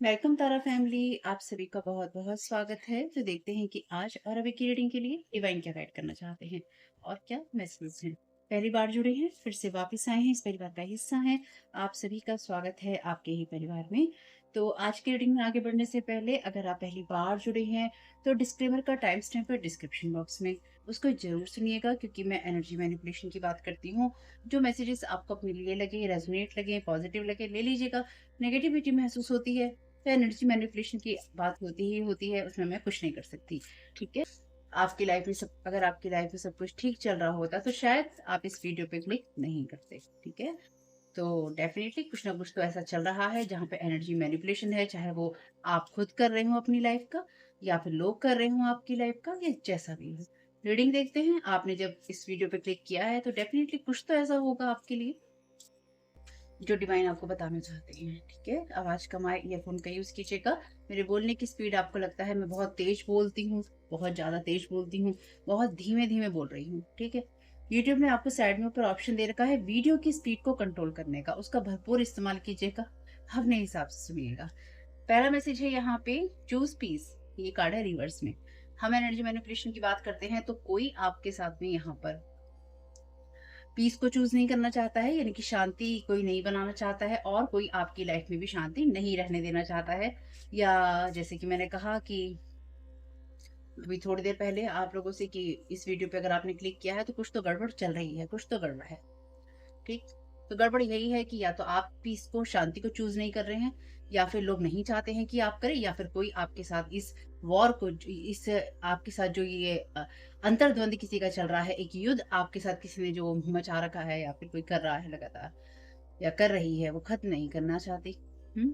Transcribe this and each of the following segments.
Welcome तारा family. आप सभी का बहुत बहुत स्वागत है। तो देखते हैं कि आज और अभी की रीडिंग के लिए डिवाइन क्या गाइड करना चाहते हैं और क्या मैसेज हैं। पहली बार जुड़े हैं, फिर से वापस आए हैं, इस परिवार का हिस्सा हैं, आप सभी का स्वागत है आपके ही परिवार में। तो आज की रीडिंग में आगे बढ़ने से पहले अगर आप पहली बार जुड़े हैं तो डिस्क्लेमर का टाइम स्टैम्प है डिस्क्रिप्शन बॉक्स में, उसको जरूर सुनिएगा क्योंकि मैं एनर्जी मैनिपुलेशन की बात करती हूँ। जो मैसेजेस आपको अपने लिए लगे, रेजोनेट लगे, पॉजिटिव लगे ले लीजिएगा। नेगेटिविटी महसूस होती है तो एनर्जी मैनिपुलेशन की बात होती ही होती है, उसमें मैं कुछ नहीं कर सकती। ठीक है। आपकी लाइफ में सब अगर आपकी लाइफ में सब कुछ ठीक चल रहा होता तो शायद आप इस वीडियो पे क्लिक नहीं करते। ठीक है। तो डेफिनेटली कुछ ना कुछ तो ऐसा चल रहा है जहाँ पे एनर्जी मैनिपुलेशन है, चाहे वो आप खुद कर रहे हो अपनी लाइफ का या फिर लोग कर रहे हो आपकी लाइफ का, या जैसा भी हो। रीडिंग देखते हैं। आपने जब इस वीडियो पे क्लिक किया है तो डेफिनेटली कुछ तो ऐसा होगा आपके लिए जो डिवाइन आपको बताना चाहते हैं। ठीक है। आवाज कम आए, ईयरफोन का यूज कीजिएगा। मेरे बोलने की स्पीड आपको लगता है मैं बहुत तेज बोलती हूँ, बहुत ज्यादा तेज बोलती हूँ, बहुत धीमे धीमे बोल रही हूँ। ठीक है। यूट्यूब ने आपको साइड में ऊपर ऑप्शन दे रखा है वीडियो की स्पीड को कंट्रोल करने का, उसका भरपूर इस्तेमाल कीजिएगा, अपने हिसाब से सुनिएगा। पहला मैसेज है यहाँ पे, चूज पीस। ये कार्ड है रिवर्स में। हम एनर्जी मैनिपुलेशन की बात करते हैं तो कोई आपके साथ में यहाँ पर पीस को चूज नहीं करना चाहता है, यानी कि शांति कोई नहीं बनाना चाहता है और कोई आपकी लाइफ में भी शांति नहीं रहने देना चाहता है। या जैसे कि मैंने कहा कि अभी थोड़ी देर पहले आप लोगों से कि इस वीडियो पे अगर आपने क्लिक किया है तो कुछ तो गड़बड़ चल रही है, कुछ तो गड़बड़ है। ठीक। तो गड़बड़ यही है कि या तो आप पीस को, शांति को चूज नहीं कर रहे हैं, या फिर लोग नहीं चाहते हैं कि आप करें, या फिर कोई आपके साथ इस वॉर को, इस आपके साथ जो ये अंतर्द्वंद किसी का चल रहा है, एक युद्ध आपके साथ किसी ने जो मचा रखा है या फिर कोई कर रहा है लगातार या कर रही है, वो खत्म नहीं करना चाहती। हम्म।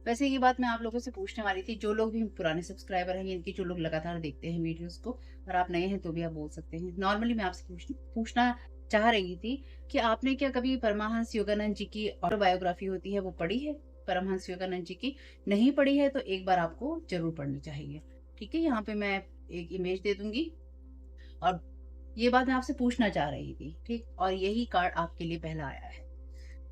वैसे ये बात मैं आप लोगों से पूछने वाली थी, जो लोग भी पुराने सब्सक्राइबर हैं, इनकी जो लोग लगातार देखते हैं वीडियोस को, और आप नए हैं तो भी आप बोल सकते हैं। नॉर्मली मैं आपसे पूछना चाह रही थी कि आपने क्या कभी परमहंस योगानंद जी की ऑटोबायोग्राफी होती है वो पढ़ी है? परमहंस योगानंद जी की नहीं पढ़ी है तो एक बार आपको जरूर पढ़नी चाहिए। ठीक है। यहाँ पे मैं एक इमेज दे दूंगी और ये बात मैं आपसे पूछना चाह रही थी। ठीक। और यही कार्ड आपके लिए पहला आया है।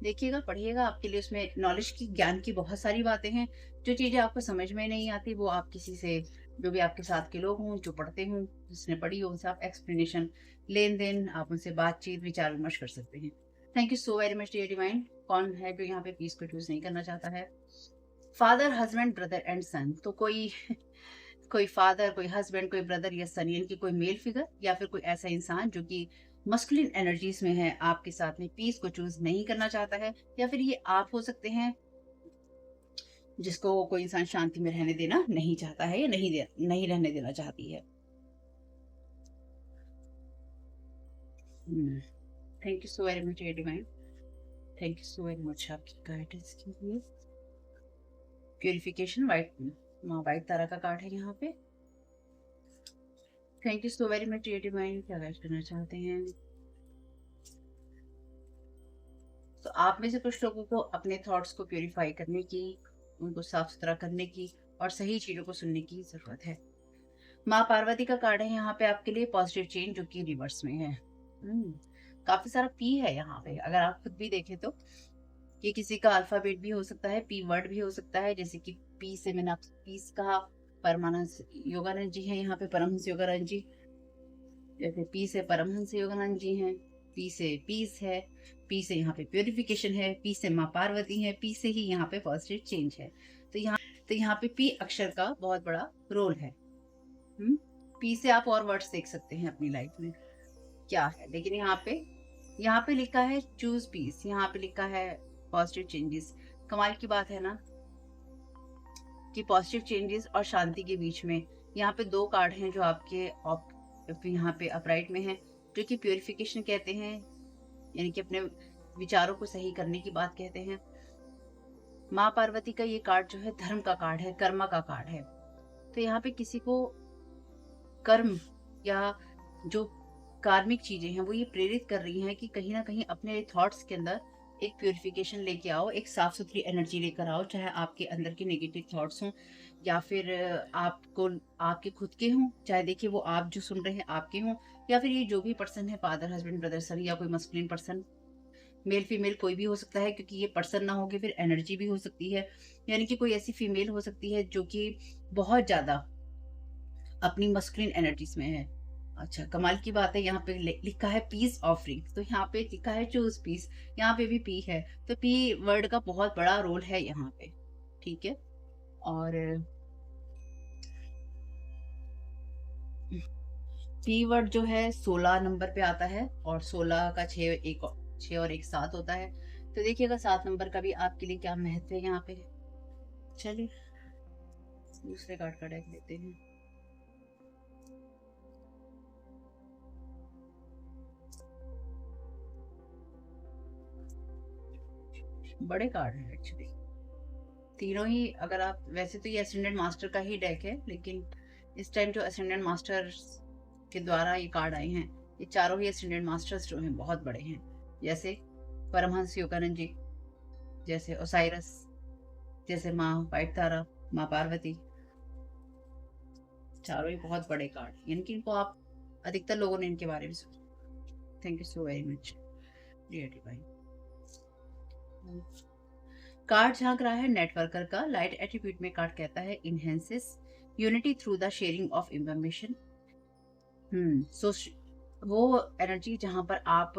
देखिएगा, पढ़िएगा, आपके लिए उसमें नॉलेज की, ज्ञान की बहुत सारी बातें हैं। जो चीजें आपको समझ में नहीं आती वो आप किसी से, जो भी आपके साथ के लोग हों, जो पढ़ते हों, जिसने पढ़ी हो, उनसे आप एक्सप्लेनेशन, लेन देन, आप उनसे बातचीत, विचार विमर्श कर सकते हैं। Thank you so very much dear divine. कौन है जो यहाँ पे पीस को चूज नहीं करना चाहता है? फादर, हस्बैंड, ब्रदर एंड सन। तो कोई कोई फादर, कोई हस्बैंड, कोई ब्रदर या सन, यानी कि कोई मेल फिगर या फिर कोई ऐसा इंसान जो कि मस्कुलिन एनर्जीज में है, आपके साथ में पीस को चूज नहीं करना चाहता है। या फिर ये आप हो सकते हैं जिसको कोई इंसान शांति में रहने देना नहीं चाहता है या नहीं रहने देना चाहती है। Thank you so very much divine. Thank you so very much आपकी गाइडेंस के लिए। प्यूरिफिकेशन वाइट, वाइट तारा का कार्ड है यहाँ पे। Thank you so very much divine. क्या गाइड करना चाहते हैं? तो आप में से कुछ लोगों को अपने थॉट्स को प्यूरिफाई करने की, उनको साफ सुथरा करने की और सही चीजों को सुनने की जरूरत है। माँ पार्वती का कार्ड है यहाँ पे आपके लिए, पॉजिटिव चेंज, जो कि रिवर्स में है। काफी सारा पी है यहाँ पे, अगर आप खुद भी देखें तो ये किसी का अल्फाबेट भी हो सकता है, पी वर्ड भी हो सकता है, जैसे कि पी से मैंने आपसे पीस कहा। परमानंद योगानंद जी है यहाँ पे, परमहंस योगानंद जी। जैसे पी से परमहंस योगानंद जी हैं, पी से पीस है, पी से यहाँ पे प्योरिफिकेशन है, पी से माँ पार्वती है, पी से ही यहाँ पे पॉजिटिव चेंज है। तो यहाँ पे पी अक्षर का बहुत बड़ा रोल है। पी से आप और वर्ड्स देख सकते हैं अपनी लाइफ में क्या है, लेकिन यहाँ पे लिखा है चूज पीस, यहाँ पे लिखा है पॉजिटिव चेंजेस। कमाल की बात है ना कि पॉजिटिव चेंजेस और शांति के बीच में यहाँ पे दो कार्ड हैं जो आपके यहाँ पे अपराइट में है, जो कि प्योरिफिकेशन कहते हैं, यानी कि अपने विचारों को सही करने की बात कहते हैं। माँ पार्वती का ये कार्ड जो है धर्म का कार्ड है, कर्मा का कार्ड है। तो यहाँ पे किसी को कर्म या जो कार्मिक चीजें हैं वो ये प्रेरित कर रही हैं कि कहीं ना कहीं अपने थॉट्स के अंदर एक प्योरिफिकेशन लेके आओ, एक साफ सुथरी एनर्जी लेकर आओ, चाहे आपके अंदर के नेगेटिव थॉट्स हों या फिर आपको आपके खुद के हों, चाहे देखिए वो आप जो सुन रहे हैं आपके हों, या फिर ये जो भी पर्सन है, फादर, हस्बैंड, ब्रदर, सन, या कोई मस्कुलिन पर्सन, मेल फीमेल कोई भी हो सकता है, क्योंकि ये पर्सन ना होके फिर एनर्जी भी हो सकती है। यानी कि कोई ऐसी फीमेल हो सकती है जो कि बहुत ज़्यादा अपनी मस्कुलिन एनर्जीज में है। अच्छा, कमाल की बात है, यहाँ पे लिखा है पीस ऑफरिंग, तो यहाँ पे लिखा है चूज पीस, यहाँ पे भी पी है, तो पी वर्ड का बहुत बड़ा रोल है यहाँ पे। ठीक है। और पी वर्ड जो है 16 नंबर पे आता है, और 16 का 6 और 1 7 होता है। तो देखिएगा 7 नंबर का भी आपके लिए क्या महत्व है यहाँ पे। चलिए दूसरे कार्ड का डेक लेते हैं। बड़े कार्ड है एक्चुअली तीनों ही। अगर आप वैसे तो ये असेंडेंट मास्टर का ही डेक है, लेकिन इस टाइम जो असेंडेंट मास्टर के द्वारा ये कार्ड आए हैं, ये चारों ही असेंडेंट मास्टर्स जो हैं बहुत बड़े हैं। जैसे परमहंस योगानंद जी, जैसे ओसाइरस, जैसे माँ वाइट तारा, माँ पार्वती, चारों ही बहुत बड़े कार्ड, यानी कि इनको आप अधिकतर लोगों ने इनके बारे में सुना। Thank you so very much dear divine. Card झांक रहा है नेटवर्कर का लाइट एट्रीब्यूट में। कार्ड कहता है enhances unity through the sharing of information. So वो एनर्जी जहां पर आप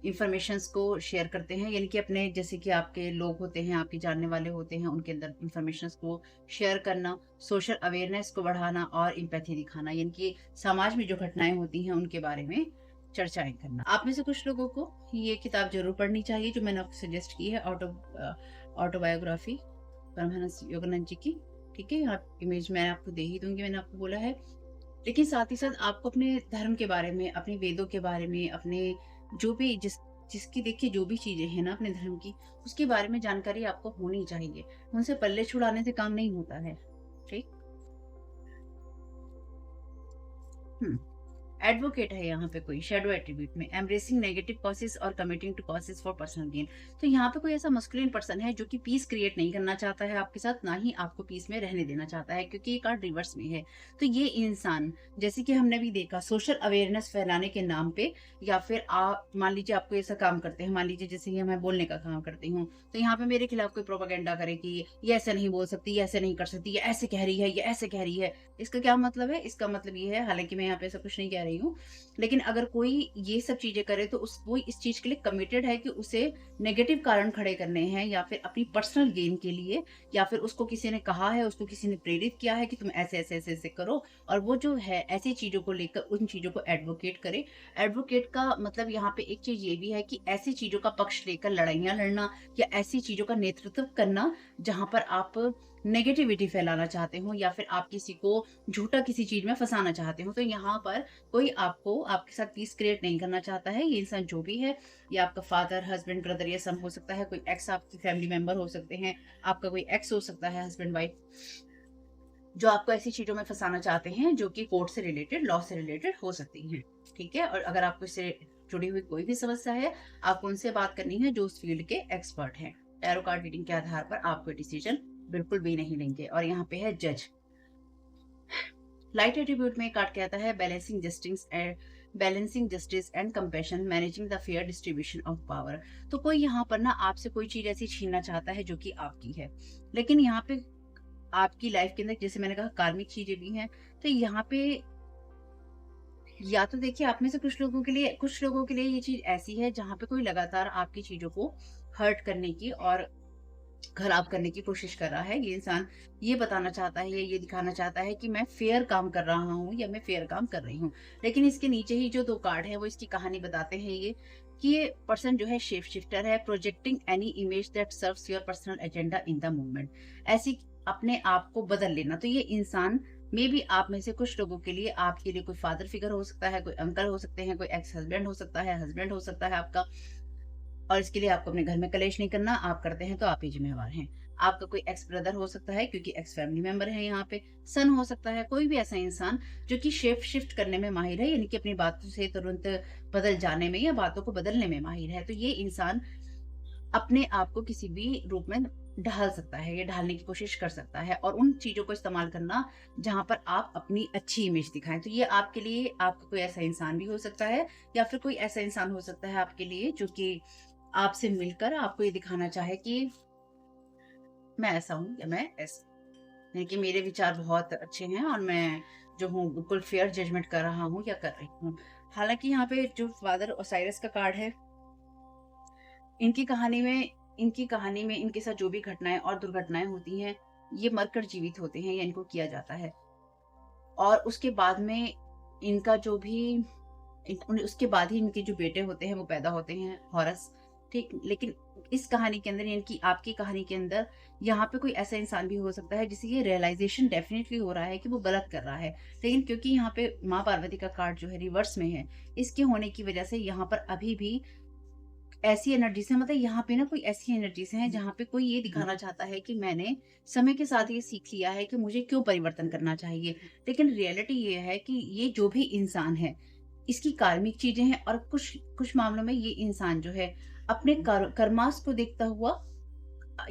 इंफॉर्मेशंस को शेयर करते हैं, यानी कि अपने जैसे कि आपके लोग होते हैं, आपके जानने वाले होते हैं, उनके अंदर इंफॉर्मेशंस को शेयर करना, सोशल अवेयरनेस को बढ़ाना और एम्पैथी दिखाना, यानी कि समाज में जो घटनाएं होती हैं उनके बारे में चर्चाएं करना। आप में से कुछ लोगों को ये किताब जरूर पढ़नी चाहिए जो मैंने आपको सजेस्ट की है, ऑटोबायोग्राफी परमहंस योगानंद जी की। ठीक है, आप इमेज मैं आपको दे ही दूंगी, मैंने आपको बोला है। लेकिन साथ ही साथ आपको अपने धर्म के बारे में, अपने वेदों के बारे में, अपने जो भी जिसकी देखिए जो भी चीजें हैं ना अपने धर्म की, उसके बारे में जानकारी आपको होनी चाहिए। उनसे पल्ले छुड़ाने से काम नहीं होता है। ठीक। हम्म एडवोकेट है यहाँ पे कोई शैडो एट्रीब्यूट में, एम्ब्रेसिंग नेगेटिव कॉसेस और committing to causes for personal gain. तो यहाँ पे कोई ऐसा मस्कुलिन पर्सन है जो कि पीस क्रिएट नहीं करना चाहता है आपके साथ, ना ही आपको पीस में रहने देना चाहता है, क्योंकि ये कार्ड रिवर्स में है। तो ये इंसान, जैसे कि हमने भी देखा, सोशल अवेयरनेस फैलाने के नाम पे, या फिर आप मान लीजिए आपको ऐसा काम करते हैं, मान लीजिए जैसे कि मैं बोलने का काम करती हूँ, तो यहाँ पे मेरे खिलाफ कोई प्रोपागेंडा करे कि ये ऐसे नहीं बोल सकती, ये ऐसे नहीं कर सकती, ये ऐसे कह रही है, ये ऐसे कह रही है। इसका क्या मतलब है? इसका मतलब ये है, हालांकि मैं यहाँ पे ऐसा कुछ नहीं कह रही हूँ, लेकिन अगर कोई ये सब चीजें करे तो उस वो इस चीज के लिए कमिटेड है कि उसे नेगेटिव कारण खड़े करने हैं, या फिर अपनी पर्सनल गेन के लिए, या फिर उसको किसी ने कहा है, उसको किसी ने प्रेरित किया है कि तुम ऐसे ऐसे ऐसे ऐसे करो, और वो जो है ऐसी चीजों को लेकर उन चीजों को एडवोकेट करे। एडवोकेट का मतलब यहाँ पे एक चीज ये भी है कि ऐसी चीजों का पक्ष लेकर लड़ाइयां लड़ना, या ऐसी चीजों का नेतृत्व करना जहां पर आप नेगेटिविटी फैलाना चाहते हो, या फिर आप किसी को झूठा किसी चीज में फंसाना चाहते हो। तो यहाँ पर कोई आपको आपके साथ पीस क्रिएट नहीं करना चाहता है। ये इंसान जो भी है, ये आपका फादर, हस्बैंड, ब्रदर, ये सब हो सकता है, कोई एक्स आपके फैमिली मेंबर हो सकते हैं, आपका कोई एक्स हो सकता है, हस्बैंड वाइफ, जो आपको ऐसी चीजों में फंसाना चाहते हैं जो कि कोर्ट से रिलेटेड, लॉ से रिलेटेड हो सकती हैं। ठीक है। और अगर आपको इससे जुड़ी हुई कोई भी समस्या है, आपको उनसे बात करनी है जो उस फील्ड के एक्सपर्ट हैं। टैरो कार्ड रीडिंग के आधार पर आप कोई डिसीजन बिल्कुल भी नहीं लेंगे। और यहाँ पे है जज। लाइट एट्रीब्यूट में कार्ड कहता है balancing justice and compassion, managing the fair distribution of power. तो कोई यहाँ पर ना आपसे कोई चीज ऐसी छीनना चाहता है जो कि आपकी है, लेकिन यहाँ पे आपकी लाइफ के अंदर, जैसे मैंने कहा, कार्मिक चीजें भी हैं। तो यहाँ पे या तो देखिए, आप में से कुछ लोगों के लिए ये चीज ऐसी है जहां पे कोई लगातार आपकी चीजों को हर्ट करने की और खराब करने की कोशिश कर रहा है। ये इंसान ये बताना चाहता है, ये दिखाना चाहता है कि मैं फेयर काम कर रहा हूँ या मैं फेयर काम कर रही हूँ, लेकिन इसके नीचे ही जो 2 कार्ड है वो इसकी कहानी बताते हैं, ये कि ये पर्सन जो है शेप शिफ्टर है, projecting any image that serves your personal agenda in the movement. ऐसी अपने आप को बदल लेना। तो ये इंसान मे बी आप में से कुछ लोगों के लिए, आपके लिए कोई फादर फिगर हो सकता है, कोई अंकल हो सकते हैं, कोई एक्स हस्बैंड हो सकता है, हस्बैंड हो सकता है आपका। और इसके लिए आपको अपने घर में कलेश नहीं करना, आप करते हैं तो आप ही जिम्मेवार हैं। आपका कोई एक्स ब्रदर हो सकता है, क्योंकि एक्स फैमिली मेंबर है यहाँ पे। सन हो सकता है, कोई भी ऐसा इंसान जो कि शेप शिफ्ट करने में माहिर है, यानी कि अपनी बातों से तुरंत बदल जाने में या बातों को बदलने में माहिर है। तो ये इंसान अपने आप को किसी भी रूप में ढाल सकता है, या ढालने की कोशिश कर सकता है, और उन चीजों को इस्तेमाल करना जहां पर आप अपनी अच्छी इमेज दिखाएं। तो ये आपके लिए, आपका कोई ऐसा इंसान भी हो सकता है, या फिर कोई ऐसा इंसान हो सकता है आपके लिए जो कि आपसे मिलकर आपको ये दिखाना चाहे कि मैं ऐसा हूँ या मैं ऐसा, यानी कि मेरे विचार बहुत अच्छे हैं और मैं जो हूँ बिल्कुल फेयर जजमेंट कर रहा हूँ या कर रही हूँ। हालाँकि यहाँ पे जो फादर ओसाइरस का कार्ड है, इनकी कहानी में इनके साथ जो भी घटनाएँ और दुर्घटनाएँ होती हैं, ये मरकर जीवित होते हैं या इनको किया जाता है। और उसके बाद में इनका जो भी उसके बाद ही इनके जो बेटे होते हैं वो पैदा होते हैं, हॉरस, ठीक। लेकिन इस कहानी के अंदर, यानी कि आपकी कहानी के अंदर, यहाँ पे कोई ऐसा इंसान भी हो सकता है जिसे ये रियलाइजेशन डेफिनेटली हो रहा है कि वो गलत कर रहा है, लेकिन क्योंकि यहाँ पे माँ पार्वती का कार्ड जो है रिवर्स में है, इसके होने की वजह से यहाँ पर अभी भी ऐसी एनर्जीज़ हैं, मतलब यहाँ पे ना कोई ऐसी एनर्जीज़ हैं जहाँ पे कोई ये दिखाना चाहता है कि मैंने समय के साथ ये सीख लिया है कि मुझे क्यों परिवर्तन करना चाहिए। लेकिन रियलिटी ये है कि ये जो भी इंसान है, इसकी कार्मिक चीज़ें हैं और कुछ कुछ मामलों में ये इंसान जो है अपने कर्मास को देखता हुआ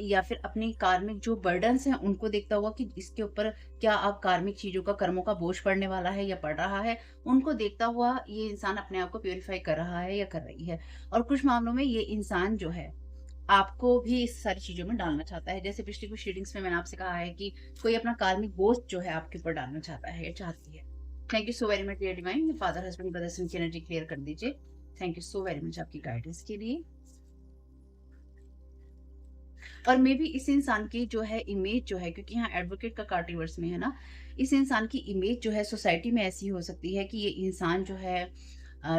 या फिर अपनी कार्मिक जो बर्डन्स हैं उनको देखता हुआ कि इसके ऊपर क्या अब कार्मिक चीज़ों का, कर्मों का बोझ पड़ने वाला है या पड़ रहा है, उनको देखता हुआ ये इंसान अपने आप को प्यूरिफाई कर रहा है या कर रही है। और कुछ मामलों में ये इंसान जो है, आपको भी इस सारी चीज़ों में डालना चाहता है। जैसे पिछली कुछ रीडिंग्स में मैंने आपसे कहा है कि कोई अपना कार्मिक बोझ जो है आपके ऊपर डालना चाहता है या चाहती है। Thank you so very much dear divine. Father, husband, brothers की एनर्जी क्लियर कर दीजिए। Thank you so very much आपकी गाइडेंस के लिए। और मे बी इस इंसान की जो है इमेज जो है, क्योंकि यहाँ एडवोकेट का कार्ड रिवर्स में है ना, इस इंसान की इमेज जो है सोसाइटी में ऐसी हो सकती है कि ये इंसान जो है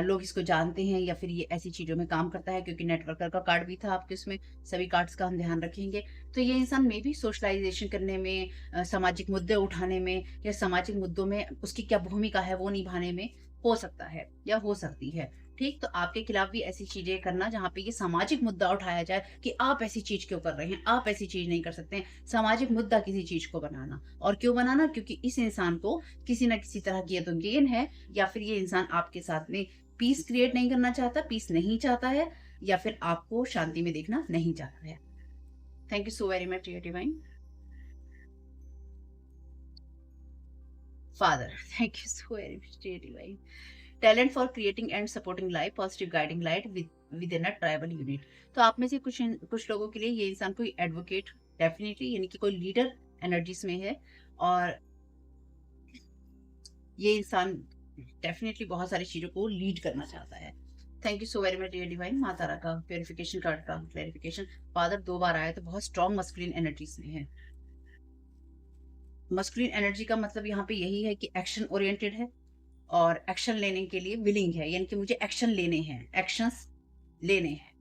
लोग इसको जानते हैं या फिर ये ऐसी चीज़ों में काम करता है, क्योंकि नेटवर्कर का कार्ड भी था आपके उसमें, सभी कार्ड्स का हम ध्यान रखेंगे। तो ये इंसान मे बी सोशलाइजेशन करने में, सामाजिक मुद्दे उठाने में या सामाजिक मुद्दों में उसकी क्या भूमिका है वो निभाने में हो सकता है या हो सकती है। ठीक, तो आपके खिलाफ भी ऐसी चीजें करना जहाँ पे ये सामाजिक मुद्दा उठाया जाए कि आप ऐसी चीज क्यों कर रहे हैं, आप ऐसी चीज नहीं कर सकते हैं। सामाजिक मुद्दा किसी चीज को बनाना, और क्यों बनाना, क्योंकि इस इंसान को किसी ना किसी तरह की या तो गेन है, या फिर ये इंसान आपके साथ में पीस क्रिएट नहीं करना चाहता, पीस नहीं चाहता है, या फिर आपको शांति में देखना नहीं चाहता है। Thank you so very much dear divine. Father, thank you so very much dear divine. Talent for creating and supporting life, positive guiding light within a tribal unit. तो आप में से कुछ लोगों के लिए ये इंसान कोई एडवोकेट डेफिनेटली, यानी कि कोई लीडर एनर्जीज में है, और ये इंसान डेफिनेटली बहुत सारी चीजों को लीड करना चाहता है। Thank you so very much dear divine. माँ तारा का प्योरिफिकेशन कार्ड का क्लैरिफिकेशन। फादर 2 बार आया तो बहुत स्ट्रॉन्ग मस्कुलिन एनर्जीज में है। मस्कुलिन एनर्जी का मतलब यहाँ पे यही है कि एक्शन ओरिएंटेड है और एक्शन लेने के लिए विलिंग है, यानी कि मुझे एक्शन लेने हैं, एक्शंस लेने हैं।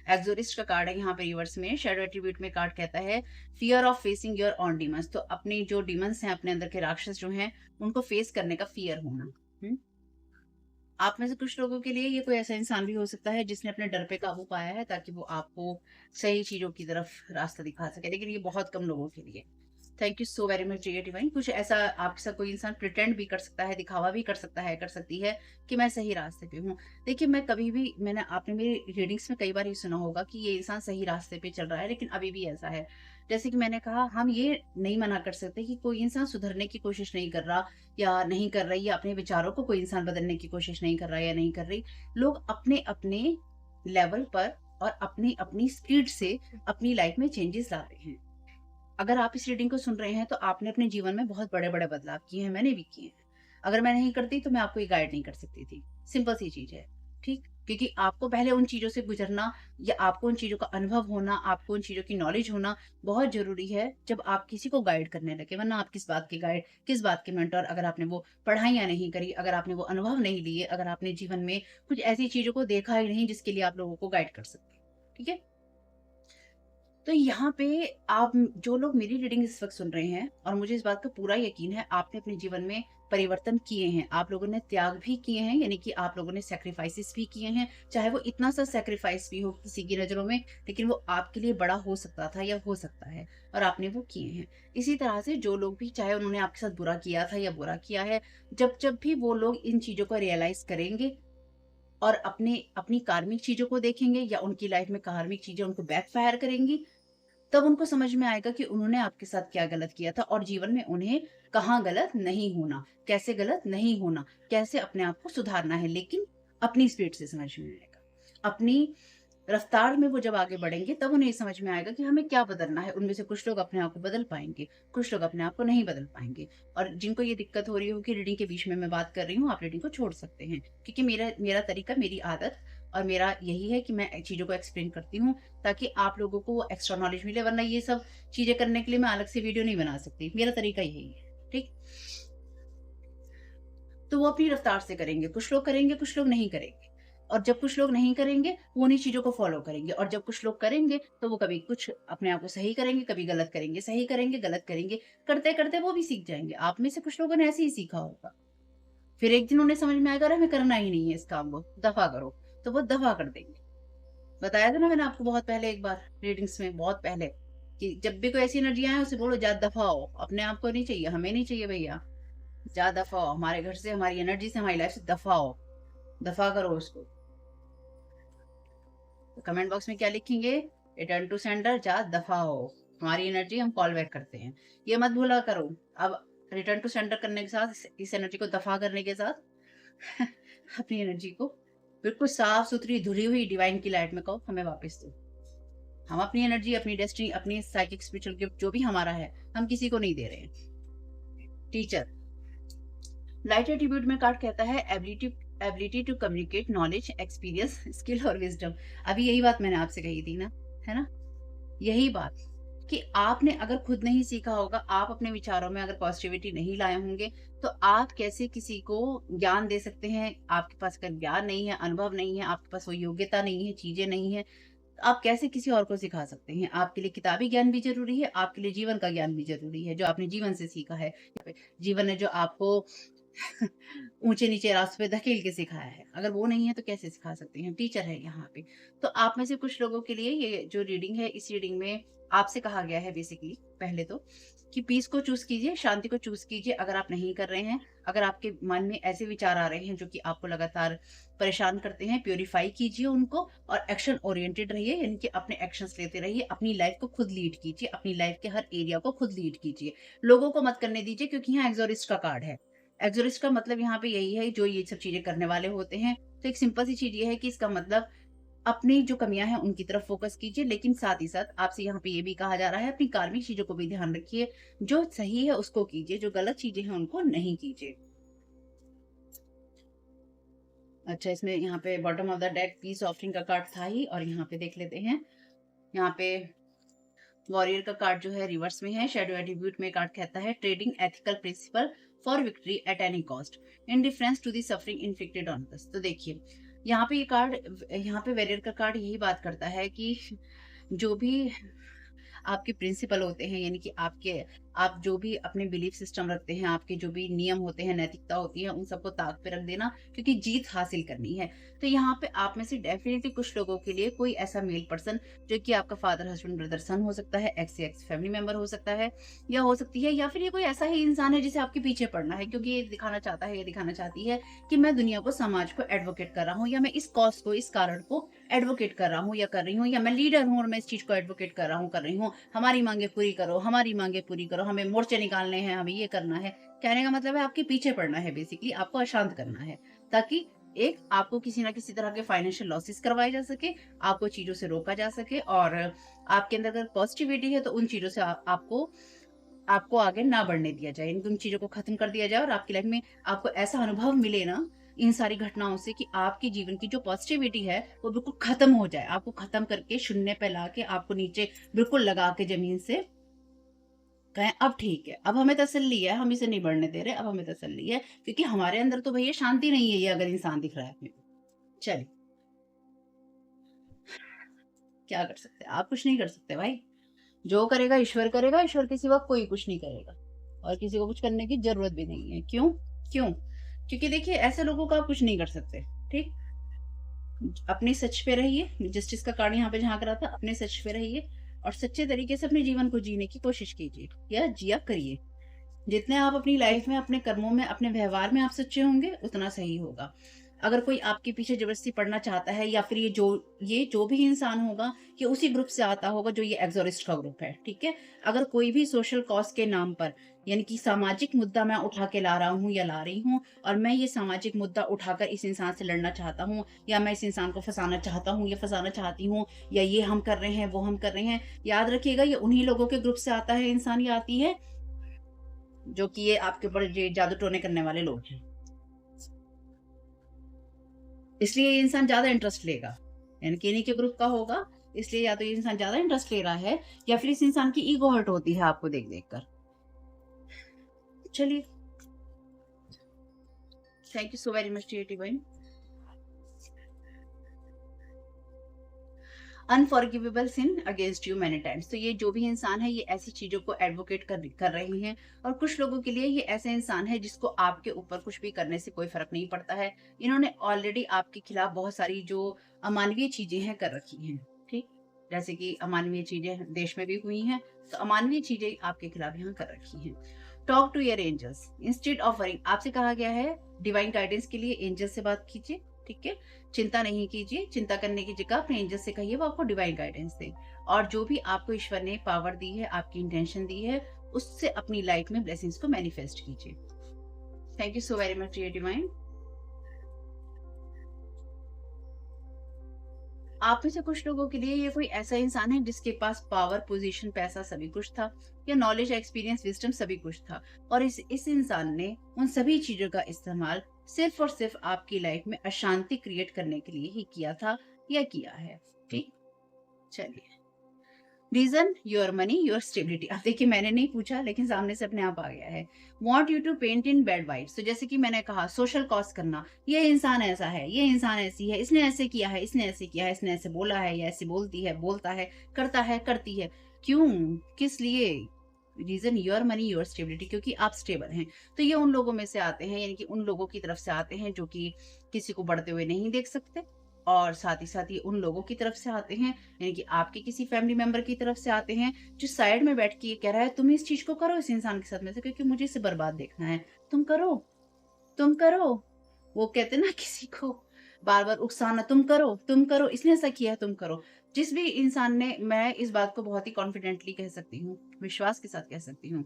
एक्सोरिस्ट का कार्ड है यहाँ पे रिवर्स में। शैडो एट्रीब्यूट में कार्ड कहता है fear of facing your on demons. तो अपने जो डिमंस हैं, अपने अंदर के राक्षस जो हैं, उनको फेस करने का फियर होना। आप में से कुछ लोगों के लिए ये कोई ऐसा इंसान भी हो सकता है जिसने अपने डर पे काबू पाया है ताकि वो आपको सही चीजों की तरफ रास्ता दिखा सके, लेकिन ये बहुत कम लोगों के लिए। Thank you so very much dear divine. कुछ ऐसा आपके साथ कोई इंसान प्रिटेंड भी कर सकता है, दिखावा भी कर सकता है, कर सकती है कि मैं सही रास्ते पे हूँ। देखिए, मैं कभी भी, आपने मेरी रीडिंग्स में कई बार ये सुना होगा कि ये इंसान सही रास्ते पे चल रहा है, लेकिन अभी भी ऐसा है। जैसे कि मैंने कहा, हम ये नहीं मना कर सकते कि कोई इंसान सुधरने की कोशिश नहीं कर रहा या नहीं कर रही, या अपने विचारों को कोई इंसान बदलने की कोशिश नहीं कर रहा या नहीं कर रही। लोग अपने अपने लेवल पर और अपनी अपनी स्पीड से अपनी लाइफ में चेंजेस ला रहे हैं। अगर आप इस रीडिंग को सुन रहे हैं तो आपने अपने जीवन में बहुत बड़े-बड़े बदलाव किए हैं, मैंने भी किए हैं। अगर मैं नहीं करती तो मैं आपको ये गाइड नहीं कर सकती थी। सिंपल सी चीज़ है, ठीक? क्योंकि आपको पहले उन चीज़ों से गुज़रना, या आपको उन चीज़ों का अनुभव होना, आपको उन चीज़ों की नॉलेज होना बहुत ज़रूरी है जब आप किसी को गाइड करने लगे। वरना आप किस बात के गाइड, किस बात के मेंटर, अगर आपने वो पढ़ाइयाँ नहीं करी, अगर आपने वो अनुभव नहीं लिए, अगर आपने जीवन में कुछ ऐसी चीज़ों को देखा ही नहीं जिसके लिए आप लोगों को गाइड कर सकते। ठीक है? तो यहाँ पे आप, जो लोग मेरी रीडिंग इस वक़्त सुन रहे हैं, और मुझे इस बात का पूरा यकीन है, आपने अपने जीवन में परिवर्तन किए हैं। आप लोगों ने त्याग भी किए हैं, यानी कि आप लोगों ने सैक्रिफाइसेस भी किए हैं। चाहे वो इतना सा सैक्रिफाइस भी हो किसी की नज़रों में, लेकिन वो आपके लिए बड़ा हो सकता था या हो सकता है, और आपने वो किए हैं। इसी तरह से जो लोग भी, चाहे उन्होंने आपके साथ बुरा किया था या बुरा किया है, जब जब भी वो लोग इन चीज़ों को रियलाइज़ करेंगे और अपने अपनी कार्मिक चीज़ों को देखेंगे, या उनकी लाइफ़ में कार्मिक चीज़ें उनको बैकफ़ायर करेंगी, तब उनको समझ में आएगा कि उन्होंने आपके साथ क्या गलत किया था, और जीवन में उन्हें कहाँ गलत नहीं होना, कैसे गलत नहीं होना, कैसे अपने आप को सुधारना है, लेकिन अपनी स्पीड से समझ में आएगा। अपनी रफ्तार में वो जब आगे बढ़ेंगे तब उन्हें ये समझ में आएगा कि हमें क्या बदलना है। उनमें से कुछ लोग अपने आप को बदल पाएँगे, कुछ लोग अपने आप को नहीं बदल पाएँगे। और जिनको ये दिक्कत हो रही हो कि रीडिंग के बीच में मैं बात कर रही हूँ, आप रीडिंग को छोड़ सकते हैं। क्योंकि मेरा मेरा तरीका, मेरी आदत और मेरा यही है कि मैं चीज़ों को एक्सप्लेन करती हूँ ताकि आप लोगों को एक्स्ट्रा नॉलेज मिले, वरना ये सब चीज़ें करने के लिए मैं अलग से वीडियो नहीं बना सकती। मेरा तरीका यही है, ठीक? तो वो अपनी रफ्तार से करेंगे। कुछ लोग करेंगे, कुछ लोग नहीं करेंगे। और जब कुछ लोग नहीं करेंगे, वो उन्हीं चीज़ों को फ़ॉलो करेंगे, और जब कुछ लोग करेंगे, तो वो कभी कुछ अपने आप को सही करेंगे, कभी गलत करेंगे, सही करेंगे, गलत करेंगे। करते-करते वो भी सीख जाएँगे। आप में से कुछ लोगों ने ऐसे ही सीखा होगा। फिर एक दिन उन्हें समझ में आएगा, अरे हमें करना ही नहीं है इस काम को, दफ़ा करो। तो वो दफ़ा कर देंगे। बताया था ना मैंने आपको बहुत पहले एक बार रीडिंग्स में, बहुत पहले, कि जब भी कोई ऐसी एनर्जी आए उसे बोलो जा दफ़ा हो। अपने आप को नहीं चाहिए, हमें नहीं चाहिए भैया। जा दफ़ा हो, हमारे घर से, हमारी एनर्जी से, हमारी लाइफ़ से दफ़ा हो। दफ़ा करो उसको। तो कमेंट बॉक्स में क्या लिखेंगे? रिटर्न टू सेंडर, जा दफ़ा हो। हमारी एनर्जी हम कॉल बैक करते हैं। ये मत भूला करो। अब रिटर्न टू सेंडर करने के साथ, इस एनर्जी को दफ़ा करने के साथ अपनी एनर्जी को बिल्कुल साफ-सुथरी, धुली हुई डिवाइन की लाइट में कहो, हमें वापस दो। हम अपनी एनर्जी, अपनी डेस्टिनी, अपनी साइकिक स्पिरिचुअल गिफ्ट जो भी हमारा है, हम किसी को नहीं दे रहे हैं। टीचर, लाइट एट्रीब्यूट में कार्ड कहता है ability ability to communicate knowledge, experience, skill और विजडम। अभी यही बात मैंने आपसे कही थी ना, है ना? यही बात कि आपने अगर खुद नहीं सीखा होगा, आप अपने विचारों में अगर पॉजिटिविटी नहीं लाए होंगे, तो आप कैसे किसी को ज्ञान दे सकते हैं? आपके पास अगर ज्ञान नहीं है, अनुभव नहीं है, आपके पास वो योग्यता नहीं है, चीज़ें नहीं है, तो आप कैसे किसी और को सिखा सकते हैं? आपके लिए किताबी ज्ञान भी ज़रूरी है, आपके लिए जीवन का ज्ञान भी ज़रूरी है, जो आपने जीवन से सीखा है। जीवन ने जो आपको ऊँचे-नीचे रास्ते पे धकेल के सिखाया है। अगर वो नहीं है तो कैसे सिखा सकते हैं? टीचर है यहाँ पे। तो आप में से कुछ लोगों के लिए ये जो रीडिंग है, इस रीडिंग में आपसे कहा गया है बेसिकली पहले तो, कि पीस को चूज़ कीजिए, शांति को चूज़ कीजिए अगर आप नहीं कर रहे हैं। अगर आपके मन में ऐसे विचार आ रहे हैं जो कि आपको लगातार परेशान करते हैं, प्यूरिफाई कीजिए उनको और एक्शन ओरिएंटेड रहिए, यानी कि अपने एक्शंस लेते रहिए। अपनी लाइफ़ को खुद लीड कीजिए, अपनी लाइफ़ के हर एरिया को खुद लीड कीजिए। लोगों को मत करने दीजिए, क्योंकि यहाँ एक्सोरिस्ट का कार्ड है। एक्सोरिस्ट का मतलब यहाँ पे यही है, जो ये सब चीज़ें करने वाले होते हैं। तो एक सिंपल सी चीज़ ये है कि इसका मतलब अपनी जो कमियाँ हैं उनकी तरफ फ़ोकस कीजिए, लेकिन साथ ही साथ आपसे यहाँ पे ये भी कहा जा रहा है, अपनी कार्मिक चीज़ों को भी ध्यान रखिए। जो सही है उसको कीजिए, जो गलत चीज़ें हैं उनको नहीं कीजिए। अच्छा, इसमें यहाँ पे bottom of the deck peace offering का कार्ड था ही, और यहाँ पे देख लेते हैं। यहाँ पे वॉरियर का कार्ड जो है रिवर्स में है। शैडो एट्रीब्यूट में कार्ड कहता है trading ethical principle for victory at any cost, indifference to the suffering inflicted on us. तो देखिए, यहाँ पे ये कार्ड, यहाँ पे वॉरियर का कार्ड यही बात करता है कि जो भी आपके प्रिंसिपल होते हैं, यानी कि आप जो भी अपने बिलीफ सिस्टम रखते हैं, आपके जो भी नियम होते हैं, नैतिकता होती है, उन सबको ताक पे रख देना, क्योंकि जीत हासिल करनी है। तो यहाँ पे आप में से डेफिनेटली कुछ लोगों के लिए कोई ऐसा मेल पर्सन, जो कि आपका फादर, हस्बैंड, ब्रदर, सन हो सकता है, एक्स या एक्स फैमिली मेंबर हो सकता है, या हो सकती है, या फिर ये कोई ऐसा ही इंसान है जिसे आपके पीछे पड़ना है, क्योंकि ये दिखाना चाहता है, ये दिखाना चाहती है कि मैं दुनिया को, समाज को एडवोकेट कर रहा हूँ, या मैं इस कॉज को, इस कारण को एडवोकेट कर रहा हूँ या कर रही हूँ, या मैं लीडर हूँ और मैं इस चीज़ को एडवोकेट कर रहा हूँ, कर रही हूँ। हमारी माँगें पूरी करो, हमारी माँगें पूरी करो, हमें मोर्चे निकालने हैं, हमें ये करना है। कहने का मतलब है आपके पीछे पड़ना है, बेसिकली आपको अशांत करना है, ताकि एक आपको किसी न किसी तरह के फाइनेंशियल लॉसेस करवाए जा सके, आपको चीज़ों से रोका जा सके, और आपके अंदर अगर पॉजिटिविटी है तो उन चीज़ों से आपको आपको आगे ना बढ़ने दिया जाए। इन उन चीज़ों को खत्म कर दिया जाए, और आपकी लाइफ में आपको ऐसा अनुभव मिले ना इन सारी घटनाओं से, कि आपके जीवन की जो पॉजिटिविटी है वो बिल्कुल खत्म हो जाए। आपको खत्म करके शून्य पे लाके आपको नीचे बिल्कुल लगा के ज़मीन से कहें, अब ठीक है, अब हमें तसल्ली है, हम इसे नहीं बढ़ने दे रहे, अब हमें तसल्ली है, क्योंकि हमारे अंदर तो भैया शांति नहीं है, ये अगर इंसान दिख रहा है अपने को। चलिए, क्या कर सकते हैं? आप कुछ नहीं कर सकते भाई। जो करेगा ईश्वर करेगा, ईश्वर के सिवा कोई कुछ नहीं करेगा, और किसी को कुछ करने की ज़रूरत भी नहीं है। क्यों? क्यों? क्योंकि देखिए, ऐसे लोगों का आप कुछ नहीं कर सकते, ठीक? अपने सच पे रहिए, जस्टिस का कार्ड यहाँ पे झाँक रहा था, अपने सच पे रहिए और सच्चे तरीके से अपने जीवन को जीने की कोशिश कीजिए, या जिया करिए। जितने आप अपनी लाइफ में, अपने कर्मों में, अपने व्यवहार में आप सच्चे होंगे, उतना सही होगा। अगर कोई आपके पीछे ज़बरदस्ती पड़ना चाहता है, या फिर ये जो भी इंसान होगा, ये उसी ग्रुप से आता होगा जो ये एक्सोरिस्ट का ग्रुप है, ठीक है? अगर कोई भी सोशल कॉज़ के नाम पर यानी कि सामाजिक मुद्दा मैं उठा के ला रहा हूँ या ला रही हूँ और मैं ये सामाजिक मुद्दा उठाकर इस इंसान से लड़ना चाहता हूँ या मैं इस इंसान को फँसाना चाहता हूँ या फँसाना चाहती हूँ या ये हम कर रहे हैं, वो हम कर रहे हैं। याद रखिएगा ये उन्हीं लोगों के ग्रुप से आता है इंसान या आती है, जो कि ये आपके ऊपर ये जादू टोने करने वाले लोग हैं। इसलिए ये इंसान ज़्यादा इंटरेस्ट लेगा, यानी कि इन्हीं के ग्रुप का होगा, इसलिए या तो ये इंसान ज़्यादा इंटरेस्ट ले रहा है या फिर इस इंसान की ईगो हर्ट होती है आपको देख-देख कर। चलिए, thank you so very much dear divine. Unforgivable sin against you many times. तो ये जो भी इंसान है ये ऐसी चीजों को एडवोकेट कर रहे हैं और कुछ लोगों के लिए ये ऐसे इंसान है जिसको आपके ऊपर कुछ भी करने से कोई फर्क नहीं पड़ता है। इन्होंने ऑलरेडी आपके खिलाफ बहुत सारी जो अमानवीय चीजें हैं कर रखी हैं, ठीक, जैसे कि अमानवीय चीजें देश में भी हुई हैं, तो अमानवीय चीजें आपके खिलाफ यहाँ कर रखी हैं। Talk to your angels instead of worrying. आपसे कहा गया है डिवाइन गाइडेंस के लिए एंजल से बात कीजिए, ठीक है। चिंता नहीं कीजिए, चिंता करने की जगह अपने एंजल से कहिए वो आपको डिवाइन गाइडेंस दें और जो भी आपको ईश्वर ने पावर दी है, आपकी इंटेंशन दी है, उससे अपनी लाइफ में ब्लेसिंग्स को मैनिफेस्ट कीजिए। Thank you so very much dear divine. आप में से कुछ लोगों के लिए ये कोई ऐसा इंसान है जिसके पास पावर, पोजीशन, पैसा सभी कुछ था या नॉलेज, एक्सपीरियंस, विजडम सभी कुछ था और इस इंसान ने उन सभी चीजों का इस्तेमाल सिर्फ और सिर्फ आपकी लाइफ में अशांति क्रिएट करने के लिए ही किया था या किया है, ठीक। चलिए, reason your money your stability. अब देखिए मैंने नहीं पूछा लेकिन सामने से अपने आप आ गया है। Want you to paint in bad vibes. तो जैसे कि मैंने कहा सोशल कॉज करना, ये इंसान ऐसा है, ये इंसान ऐसी है, इसने ऐसे किया है, इसने ऐसे किया है, इसने ऐसे बोला है या ऐसे बोलती है, बोलता है, करता है, करती है, क्यों, किस लिए। Reason your money your stability, क्योंकि आप स्टेबल हैं। तो ये उन लोगों में से आते हैं, यानी कि उन लोगों की तरफ से आते हैं जो कि किसी को बढ़ते हुए नहीं देख सकते और साथ ही साथ ये उन लोगों की तरफ से आते हैं, यानी कि आपके किसी फैमिली मेंबर की तरफ से आते हैं जो साइड में बैठ के ये कह रहा है तुम इस चीज को करो इस इंसान के साथ में से, क्योंकि मुझे इसे बर्बाद देखना है। तुम करो, तुम करो। वो कहते हैं ना किसी को बार बार उकसाना, तुम करो, इसने ऐसा किया है, तुम करो। जिस भी इंसान ने, मैं इस बात को बहुत ही कॉन्फिडेंटली कह सकती हूँ, विश्वास के साथ कह सकती हूँ,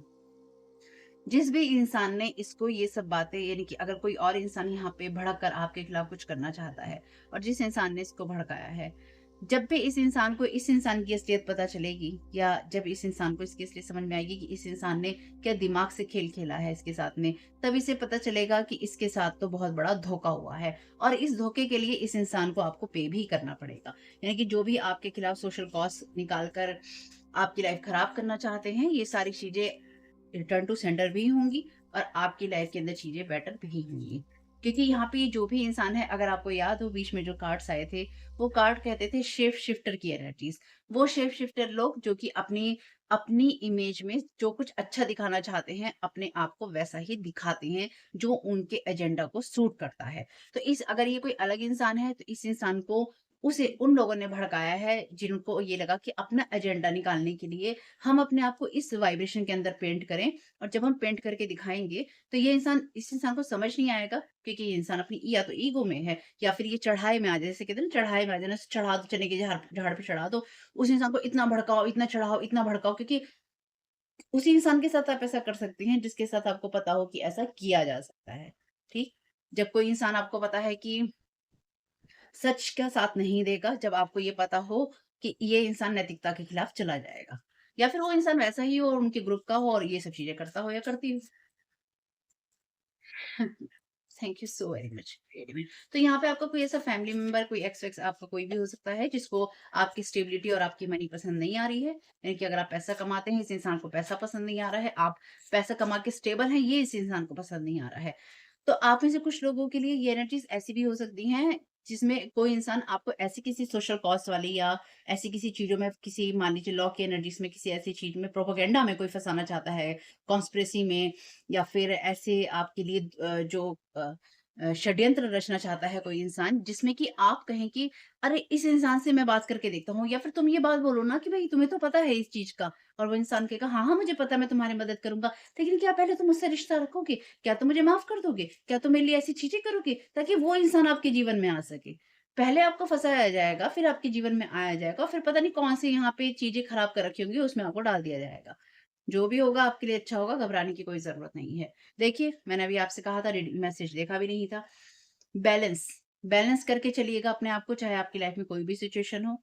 जिस भी इंसान ने इसको ये सब बातें, यानी कि अगर कोई और इंसान यहाँ पे भड़क कर आपके खिलाफ कुछ करना चाहता है और जिस इंसान ने इसको भड़काया है, जब भी इस इंसान को इस इंसान की असलियत पता चलेगी या जब इस इंसान को इसकी असलियत समझ में आएगी कि इस इंसान ने क्या दिमाग से खेल खेला है इसके साथ में, तब इसे पता चलेगा कि इसके साथ तो बहुत बड़ा धोखा हुआ है और इस धोखे के लिए इस इंसान को आपको पे भी करना पड़ेगा। यानी कि जो भी आपके खिलाफ सोशल कॉज निकाल कर आपकी लाइफ खराब करना चाहते हैं, ये सारी चीजें रिटर्न टू सेंडर भी होंगी और आपकी लाइफ के अंदर चीजें बेटर भी होंगी। क्योंकि यहाँ पे जो भी इंसान है, अगर आपको याद हो बीच में जो कार्ड्स आए थे, वो कार्ड कहते थे शेप शिफ्टर की एनर्जीज। वो शेप शिफ्टर लोग जो कि अपनी अपनी इमेज में जो कुछ अच्छा दिखाना चाहते हैं, अपने आप को वैसा ही दिखाते हैं जो उनके एजेंडा को सूट करता है। तो इस अगर ये कोई अलग इंसान है तो इस इंसान को उसे उन लोगों ने भड़काया है जिनको ये लगा कि अपना एजेंडा निकालने के लिए हम अपने आप को इस वाइब्रेशन के अंदर पेंट करें और जब हम पेंट करके दिखाएँगे, तो ये इंसान इस इंसान को समझ नहीं आएगा, क्योंकि ये इंसान अपनी या तो ईगो में है या फिर ये चढ़ाए में आ जाए, जैसे कहते हैं ना चढ़ाए में आ जाना, चढ़ा दो, चने के झाड़ झाड़ पे चढ़ा दो, उस इंसान को इतना भड़काओ, इतना चढ़ाओ, इतना भड़काओ, क्योंकि उसी इंसान के साथ आप ऐसा कर सकती हैं जिसके साथ आपको पता हो कि ऐसा किया जा सकता है, ठीक? जब कोई इंसान आपको पता है कि सच का साथ नहीं देगा, जब आपको ये पता हो कि ये इंसान नैतिकता के खिलाफ चला जाएगा या फिर वो इंसान वैसा ही हो और उनके ग्रुप का हो और ये सब चीजें करता हो या करती हो। Thank you so very much. तो यहाँ पे आपका कोई ऐसा फैमिली मेंबर, कोई एक्स वैक्स आपका कोई भी हो सकता है जिसको आपकी स्टेबिलिटी और आपकी मनी पसंद नहीं आ रही है, यानी कि अगर आप पैसा कमाते हैं, इस इंसान को पैसा पसंद नहीं आ रहा है, आप पैसा कमा के स्टेबल हैं, ये इस इंसान को पसंद नहीं आ रहा है। तो आप में से कुछ लोगों के लिए ये एनर्जीज ऐसी भी हो सकती हैं जिसमें कोई इंसान आपको ऐसी किसी सोशल कॉज वाली या ऐसी किसी चीजों में, किसी मान लीजिए लॉ की एनर्जीज में, किसी ऐसी चीज में, प्रोपेगेंडा में कोई फंसाना चाहता है, कॉन्स्पिरेसी में, या फिर ऐसे आपके लिए षड्यंत्र रचना चाहता है कोई इंसान जिसमें कि आप कहें कि अरे इस इंसान से मैं बात करके देखता हूँ, या फिर तुम ये बात बोलो ना कि भाई तुम्हें तो पता है इस चीज का, और वो इंसान कहेगा हाँ हाँ मुझे पता है, मैं तुम्हारी मदद करूंगा, लेकिन क्या पहले तुम मुझसे रिश्ता रखोगे, क्या तुम मुझे माफ कर दोगे, क्या तुम मेरे लिए ऐसी चीजें करोगे ताकि वो इंसान आपके जीवन में आ सके। पहले आपको फंसाया जाएगा, फिर आपके जीवन में आया जाएगा, फिर पता नहीं कौन से यहाँ पे चीजें खराब कर रखी होंगी उसमें आपको डाल दिया जाएगा। जो भी होगा आपके लिए अच्छा होगा, घबराने की कोई ज़रूरत नहीं है। देखिए, मैंने अभी आपसे कहा था, रीडिंग मैसेज देखा भी नहीं था। बैलेंस, बैलेंस करके चलिएगा अपने आप को, चाहे आपकी लाइफ में कोई भी सिचुएशन हो।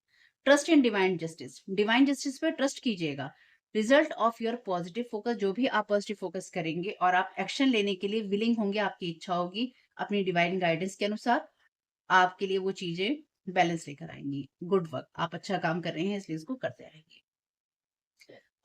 ट्रस्ट इन डिवाइन जस्टिस पे ट्रस्ट कीजिएगा। Result of your positive focus, जो भी आप पॉजिटिव फोकस करेंगे और आप एक्शन लेने के लिए विलिंग होंगे, आपकी इच्छा होगी, अपनी डिवाइन गाइडेंस के अनुसार आपके लिए वो चीज़ें बैलेंस लेकर आएँगी। गुड वर्क, आप अच्छा काम कर रहे हैं इसलिए इसको करते रहेंगे।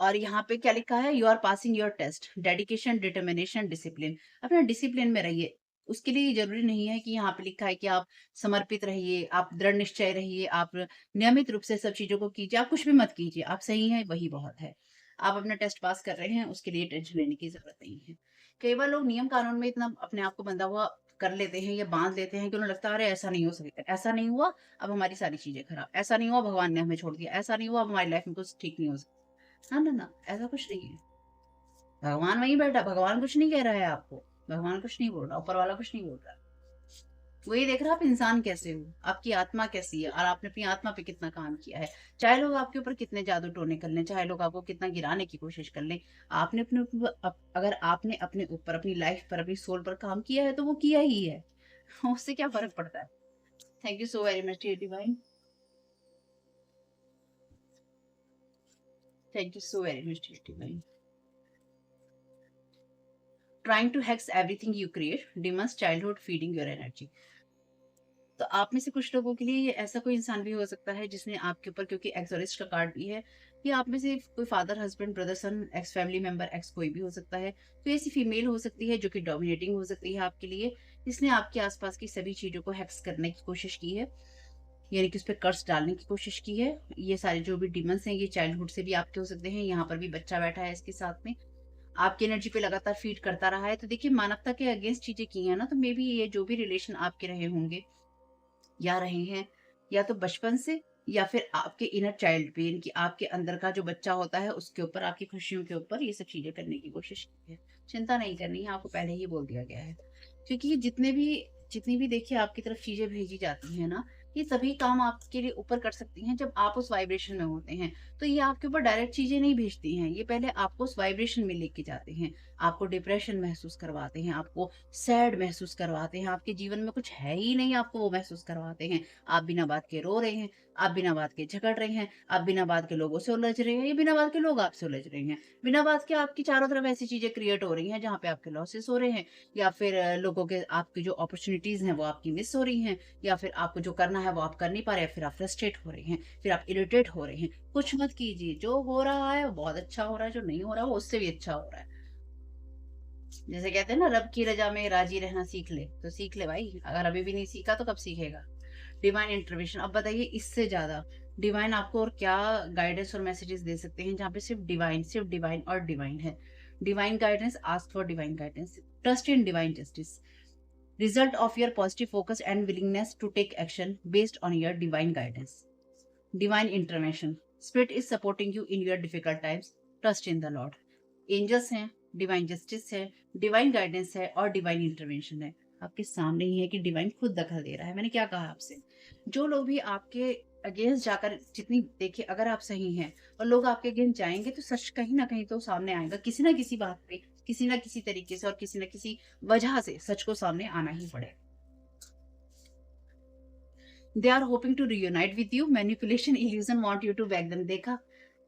और यहाँ पे क्या लिखा है, you are passing your test, dedication, determination, discipline. अपना डिसिप्लिन में रहिए। उसके लिए जरूरी नहीं है कि यहाँ पे लिखा है कि आप समर्पित रहिए, आप दृढ़ निश्चय रहिए, आप नियमित रूप से सब चीजों को कीजिए, आप कुछ भी मत कीजिए, आप सही हैं वही बहुत है। आप अपना टेस्ट पास कर रहे हैं, उसके लिए टेंशन लेने की जरूरत नहीं है। कई बार लोग नियम कानून में इतना अपने आप को बंधा हुआ कर लेते हैं या बांध लेते हैं कि उन्हें लगता है अरे ऐसा नहीं हो सकता, ऐसा नहीं हुआ अब हमारी सारी चीजें खराब, ऐसा नहीं हुआ भगवान ने हमें छोड़ दिया, ऐसा नहीं हुआ अब हमारी लाइफ में कुछ ठीक नहीं हो सकता। ना, ना, ना, ऐसा कुछ नहीं है। भगवान वहीं बैठा, भगवान कुछ नहीं कह रहा है आपको, भगवान कुछ नहीं बोल रहा, ऊपर वाला कुछ नहीं बोल रहा। वो ये देख रहा है आप इंसान कैसे हो, आपकी आत्मा कैसी है और आपने अपनी आत्मा पे कितना काम किया है। चाहे लोग आपके ऊपर कितने जादू टोने कर लें, चाहे लोग आपको कितना गिराने की कोशिश कर लें, आपने अपने ऊपर अगर आपने अपने ऊपर, अपनी लाइफ पर, अपनी सोल पर काम किया है तो वो किया ही है। उससे क्या फ़र्क पड़ता है? Thank you so very much dear divine. Thank you so very much dear divine. Trying to hacks everything you create, demons childhood feeding your energy. तो आप में से कुछ लोगों के लिए ये ऐसा कोई इंसान भी हो सकता है जिसने आपके ऊपर, क्योंकि एक्सोरिस्ट का कार्ड भी है, या आप में से कोई फादर, हस्बैंड, ब्रदर, सन, एक्स फैमिली मेंबर, एक्स कोई भी हो सकता है। तो ऐसी फीमेल हो सकती है जो कि डोमिनेटिंग हो सकती है आपके लिए, जिसने आपके आसपास की सभी चीजों को हैक्स करने की कोशिश की है, यानी कि उस पर कर्स डालने की कोशिश की है। ये सारे जो भी डिमंस हैं ये चाइल्डहुड से भी आपके हो सकते हैं। यहाँ पर भी बच्चा बैठा है इसके साथ में, आपकी एनर्जी पे लगातार फीड करता रहा है। तो देखिए, मानवता के अगेंस्ट चीजें की हैं ना, तो मे बी ये जो भी रिलेशन आपके रहे होंगे या रहे हैं, या तो बचपन से या फिर आपके इनर चाइल्ड पे, यानी कि आपके अंदर का जो बच्चा होता है उसके ऊपर, आपकी खुशियों के ऊपर ये सब चीजें करने की कोशिश की है। चिंता नहीं करनी है, आपको पहले ही बोल दिया गया है। क्योंकि ये जितनी भी देखिए आपकी तरफ चीजें भेजी जाती हैं ना, ये तभी काम आपके लिए ऊपर कर सकती हैं जब आप उस वाइब्रेशन में होते हैं। तो ये आपके ऊपर डायरेक्ट चीजें नहीं भेजती हैं, ये पहले आपको उस वाइब्रेशन में लेके जाते हैं। आपको डिप्रेशन महसूस करवाते हैं, आपको सैड महसूस करवाते हैं, आपके जीवन में कुछ है ही नहीं आपको वो महसूस करवाते हैं। आप बिना बात के रो रहे हैं, आप बिना बात के झगड़ रहे हैं, आप बिना बात के लोगों से उलझ रहे हैं, या बिना बात के लोग आपसे उलझ रहे हैं। बिना बात के आपकी चारों तरफ ऐसी चीजें क्रिएट हो रही हैं जहाँ पे आपके लॉसेस हो रहे हैं, या फिर लोगों के, आपकी जो अपॉर्चुनिटीज हैं वो आपकी मिस हो रही हैं, या फिर आपको जो करना है वो आप कर नहीं पा रहे हैं, फिर आप फ्रस्ट्रेट हो रहे हैं, फिर आप इरिटेट हो रहे हैं। कुछ मत कीजिए, जो हो रहा है वो बहुत अच्छा हो रहा है, जो नहीं हो रहा है वो उससे भी अच्छा हो रहा है। जैसे कहते हैं ना, रब की रजा में राजी रहना सीख ले, तो सीख ले भाई, अगर अभी भी नहीं सीखा तो कब सीखेगा। डिवाइन इंटरवेंशन, अब बताइए इससे ज्यादा डिवाइन आपको और क्या गाइडेंस और मैसेजेस दे सकते हैं, जहाँ पे सिर्फ डिवाइन और डिवाइन है। Divine guidance, ask for divine guidance, trust in divine justice, result of your positive focus and willingness to take action based on your divine guidance. Divine intervention, spirit is supporting you in your difficult times, trust in the Lord. Angels हैं, divine justice है, divine guidance है और divine intervention है। आपके सामने ही है कि divine खुद दखल दे रहा है। मैंने क्या कहा आपसे, जो लोग भी आपके अगेंस्ट जाकर, जितनी देखिए अगर आप सही हैं और लोग आपके अगेंस्ट जाएंगे तो सच कहीं ना कहीं तो सामने आएगा, किसी ना किसी बात पे, किसी ना किसी तरीके से और किसी ना किसी वजह से सच को सामने आना ही पड़ेगा। They are hoping to reunite with you, manipulation, illusion, want you to back them. देखा,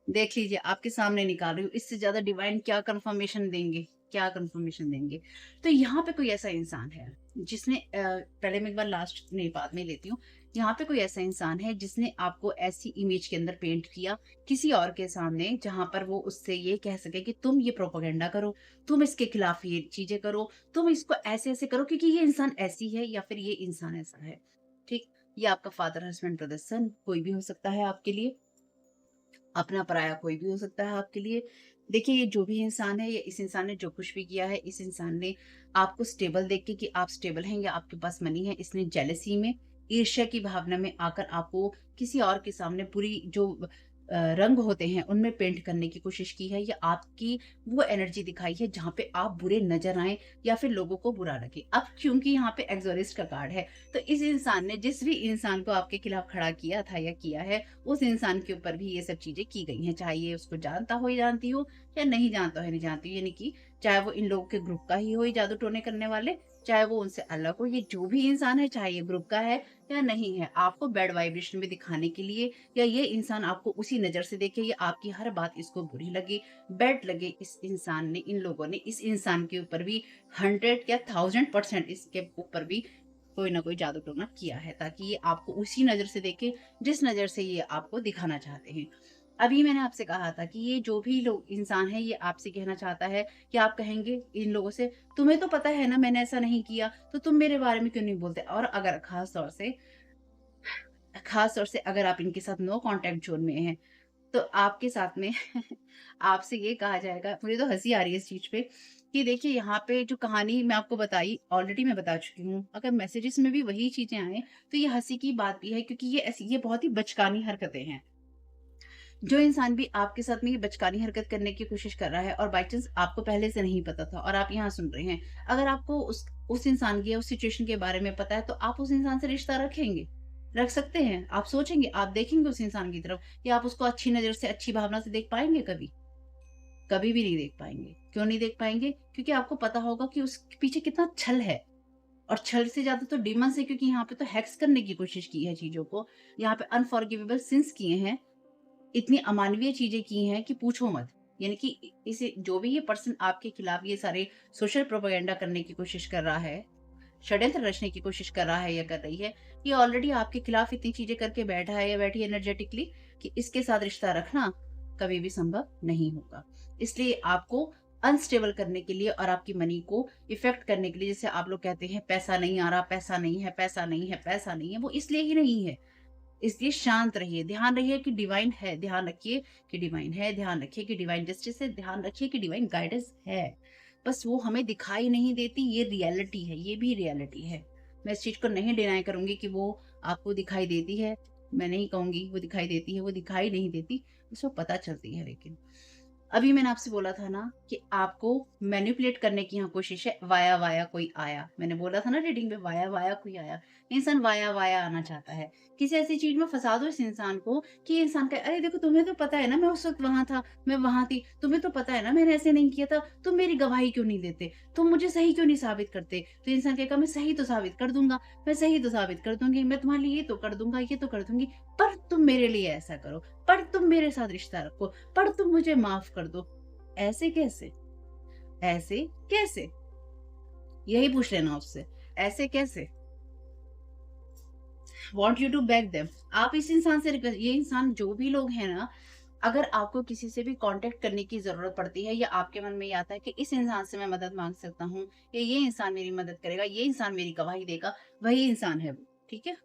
देख लीजिए, आपके सामने निकाल रही हूँ, इससे ज्यादा डिवाइन क्या कंफर्मेशन देंगे, क्या कंफर्मेशन देंगे। तो यहाँ पे कोई ऐसा इंसान है जिसने पहले मैं एक बार लास्ट नहीं, बाद में लेती हूँ। यहाँ पे कोई ऐसा इंसान है जिसने आपको ऐसी इमेज के अंदर पेंट किया किसी और के सामने, जहां पर वो उससे ये कह सके कि तुम ये प्रोपोगंडा करो, तुम इसके खिलाफ ये चीजें करो, तुम इसको ऐसे ऐसे करो क्योंकि ये इंसान ऐसी है या फिर ये इंसान ऐसा है। ठीक, ये आपका फादर, हस्बैंड, ब्रदर, सन कोई भी हो सकता है आपके लिए, अपना पराया कोई भी हो सकता है आपके लिए। देखिए, ये जो भी इंसान है, ये इस इंसान ने जो कुछ भी किया है, इस इंसान ने आपको स्टेबल देख के कि आप स्टेबल हैं या आपके पास मनी है, इसने जेलसी में, ईर्ष्या की भावना में आकर आपको किसी और के सामने पूरी जो रंग होते हैं उनमें पेंट करने की कोशिश की है, या आपकी वो एनर्जी दिखाई है जहाँ पे आप बुरे नज़र आएँ या फिर लोगों को बुरा लगे। अब क्योंकि यहाँ पे एक्सोरिस्ट का कार्ड है, तो इस इंसान ने जिस भी इंसान को आपके खिलाफ खड़ा किया था या किया है, उस इंसान के ऊपर भी ये सब चीज़ें की गई हैं। चाहे ये उसको जानता हो या जानती हो, या नहीं जानता हो या नहीं जानती हो, यानी कि चाहे वो इन लोगों के ग्रुप का ही हो ये जादू टोने करने वाले, चाहे वो उनसे अलग हो, ये जो भी इंसान है, चाहे ये ग्रुप का है या नहीं है, आपको बैड वाइब्रेशन में दिखाने के लिए, या ये इंसान आपको उसी नज़र से देखे, या आपकी हर बात इसको बुरी लगे, बैड लगे, इस इंसान ने, इन लोगों ने इस इंसान के ऊपर भी 100 या 1000% इसके ऊपर भी कोई ना कोई जादू टोना किया है, ताकि ये आपको उसी नज़र से देखे जिस नज़र से ये आपको दिखाना चाहते हैं। अभी मैंने आपसे कहा था कि ये जो भी लोग इंसान है, ये आपसे कहना चाहता है कि आप कहेंगे इन लोगों से, तुम्हें तो पता है ना मैंने ऐसा नहीं किया, तो तुम मेरे बारे में क्यों नहीं बोलते? और अगर खास तौर से अगर आप इनके साथ नो कॉन्टैक्ट ज़ोन में हैं, तो आपके साथ में आपसे ये कहा जाएगा, मुझे तो हँसी आ रही है इस चीज़ पे, कि देखिए यहाँ पे जो कहानी मैं आपको बताई, ऑलरेडी मैं बता चुकी हूँ। अगर मैसेजेस में भी वही चीज़ें आएँ, तो ये हँसी की बात भी है, क्योंकि ये बहुत ही बचकानी हरकतें हैं। जो इंसान भी आपके साथ में ये बचकानी हरकत करने की कोशिश कर रहा है, और बाय चांस आपको पहले से नहीं पता था और आप यहाँ सुन रहे हैं, अगर आपको उस इंसान की या उस सिचुएशन के बारे में पता है, तो आप उस इंसान से रिश्ता रखेंगे? रख सकते हैं? आप सोचेंगे, आप देखेंगे उस इंसान की तरफ, या आप उसको अच्छी नज़र से, अच्छी भावना से देख पाएँगे कभी? कभी भी नहीं देख पाएँगे। क्यों नहीं देख पाएँगे? क्योंकि आपको पता होगा कि उसके पीछे कितना छल है, और छल से ज़्यादा तो डिमन्स है, क्योंकि यहाँ पे तो हैक्स करने की कोशिश की है चीज़ों को। यहाँ पे अनफॉरगिवेबल सिन्स किए हैं, इतनी अमानवीय चीज़ें की हैं कि पूछो मत। यानी कि इसे जो भी ये पर्सन आपके खिलाफ ये सारे सोशल प्रोपेगेंडा करने की कोशिश कर रहा है, षड्यंत्र रचने की कोशिश कर रहा है या कर रही है, ये ऑलरेडी आपके खिलाफ इतनी चीज़ें करके बैठा है या बैठी है एनर्जेटिकली, कि इसके साथ रिश्ता रखना कभी भी संभव नहीं होगा। इसलिए आपको अनस्टेबल करने के लिए और आपकी मनी को इफ़ेक्ट करने के लिए, जैसे आप लोग कहते हैं पैसा नहीं आ रहा, पैसा नहीं है, पैसा नहीं है, पैसा नहीं है, वो इसलिए ही नहीं है। इसलिए शांत रहिए, ध्यान रखिए कि डिवाइन है, ध्यान रखिए कि डिवाइन है, ध्यान रखिए कि डिवाइन जस्टिस है, ध्यान रखिए कि डिवाइन गाइडेंस है। बस वो हमें दिखाई नहीं देती, ये रियलिटी है, ये भी रियलिटी है। मैं इस चीज़ को नहीं डिनाई करूँगी कि वो आपको दिखाई देती है, मैं नहीं कहूँगी वो दिखाई देती है, वो दिखाई नहीं देती, उसको पता चलती है लेकिन। अभी मैंने आपसे बोला था ना कि आपको मैनिपुलेट करने की यहाँ कोशिश है, वाया वाया कोई आया। मैंने बोला था ना रीडिंग में, वाया वाया कोई आया। इंसान वाया वाया आना चाहता है। किसी ऐसी चीज़ में फँसा दो इस इंसान को कि इंसान कहे, अरे देखो तुम्हें तो पता है ना मैं उस वक़्त वहाँ था, मैं वहाँ थी। तुम्हें तो पता है ना मैंने ऐसे नहीं किया था, तुम मेरी गवाही क्यों नहीं देते? तुम मुझे सही क्यों नहीं साबित करते? तो इंसान कहेगा मैं सही तो साबित कर दूँगा, मैं सही तो साबित कर दूँगी, मैं तुम्हारे लिए ये तो कर दूँगा, ये तो कर दूँगी, पर तुम मेरे लिए ऐसा करो, पर तुम मेरे साथ रिश्ता रखो, पर तुम मुझे माफ़ कर दो। ऐसे कैसे? ऐसे कैसे? यही पूछ लेना उससे, ऐसे कैसे? Want you to back them. आप इस इंसान से ये इंसान जो भी लोग हैं ना, अगर आपको किसी से भी कांटेक्ट करने की ज़रूरत पड़ती है, या आपके मन में ये आता है कि इस इंसान से मैं मदद माँग सकता हूँ, या ये इंसान मेरी मदद करेगा, ये इंसान मेरी गवाही देगा, वही इंसान है वो, ठीक है?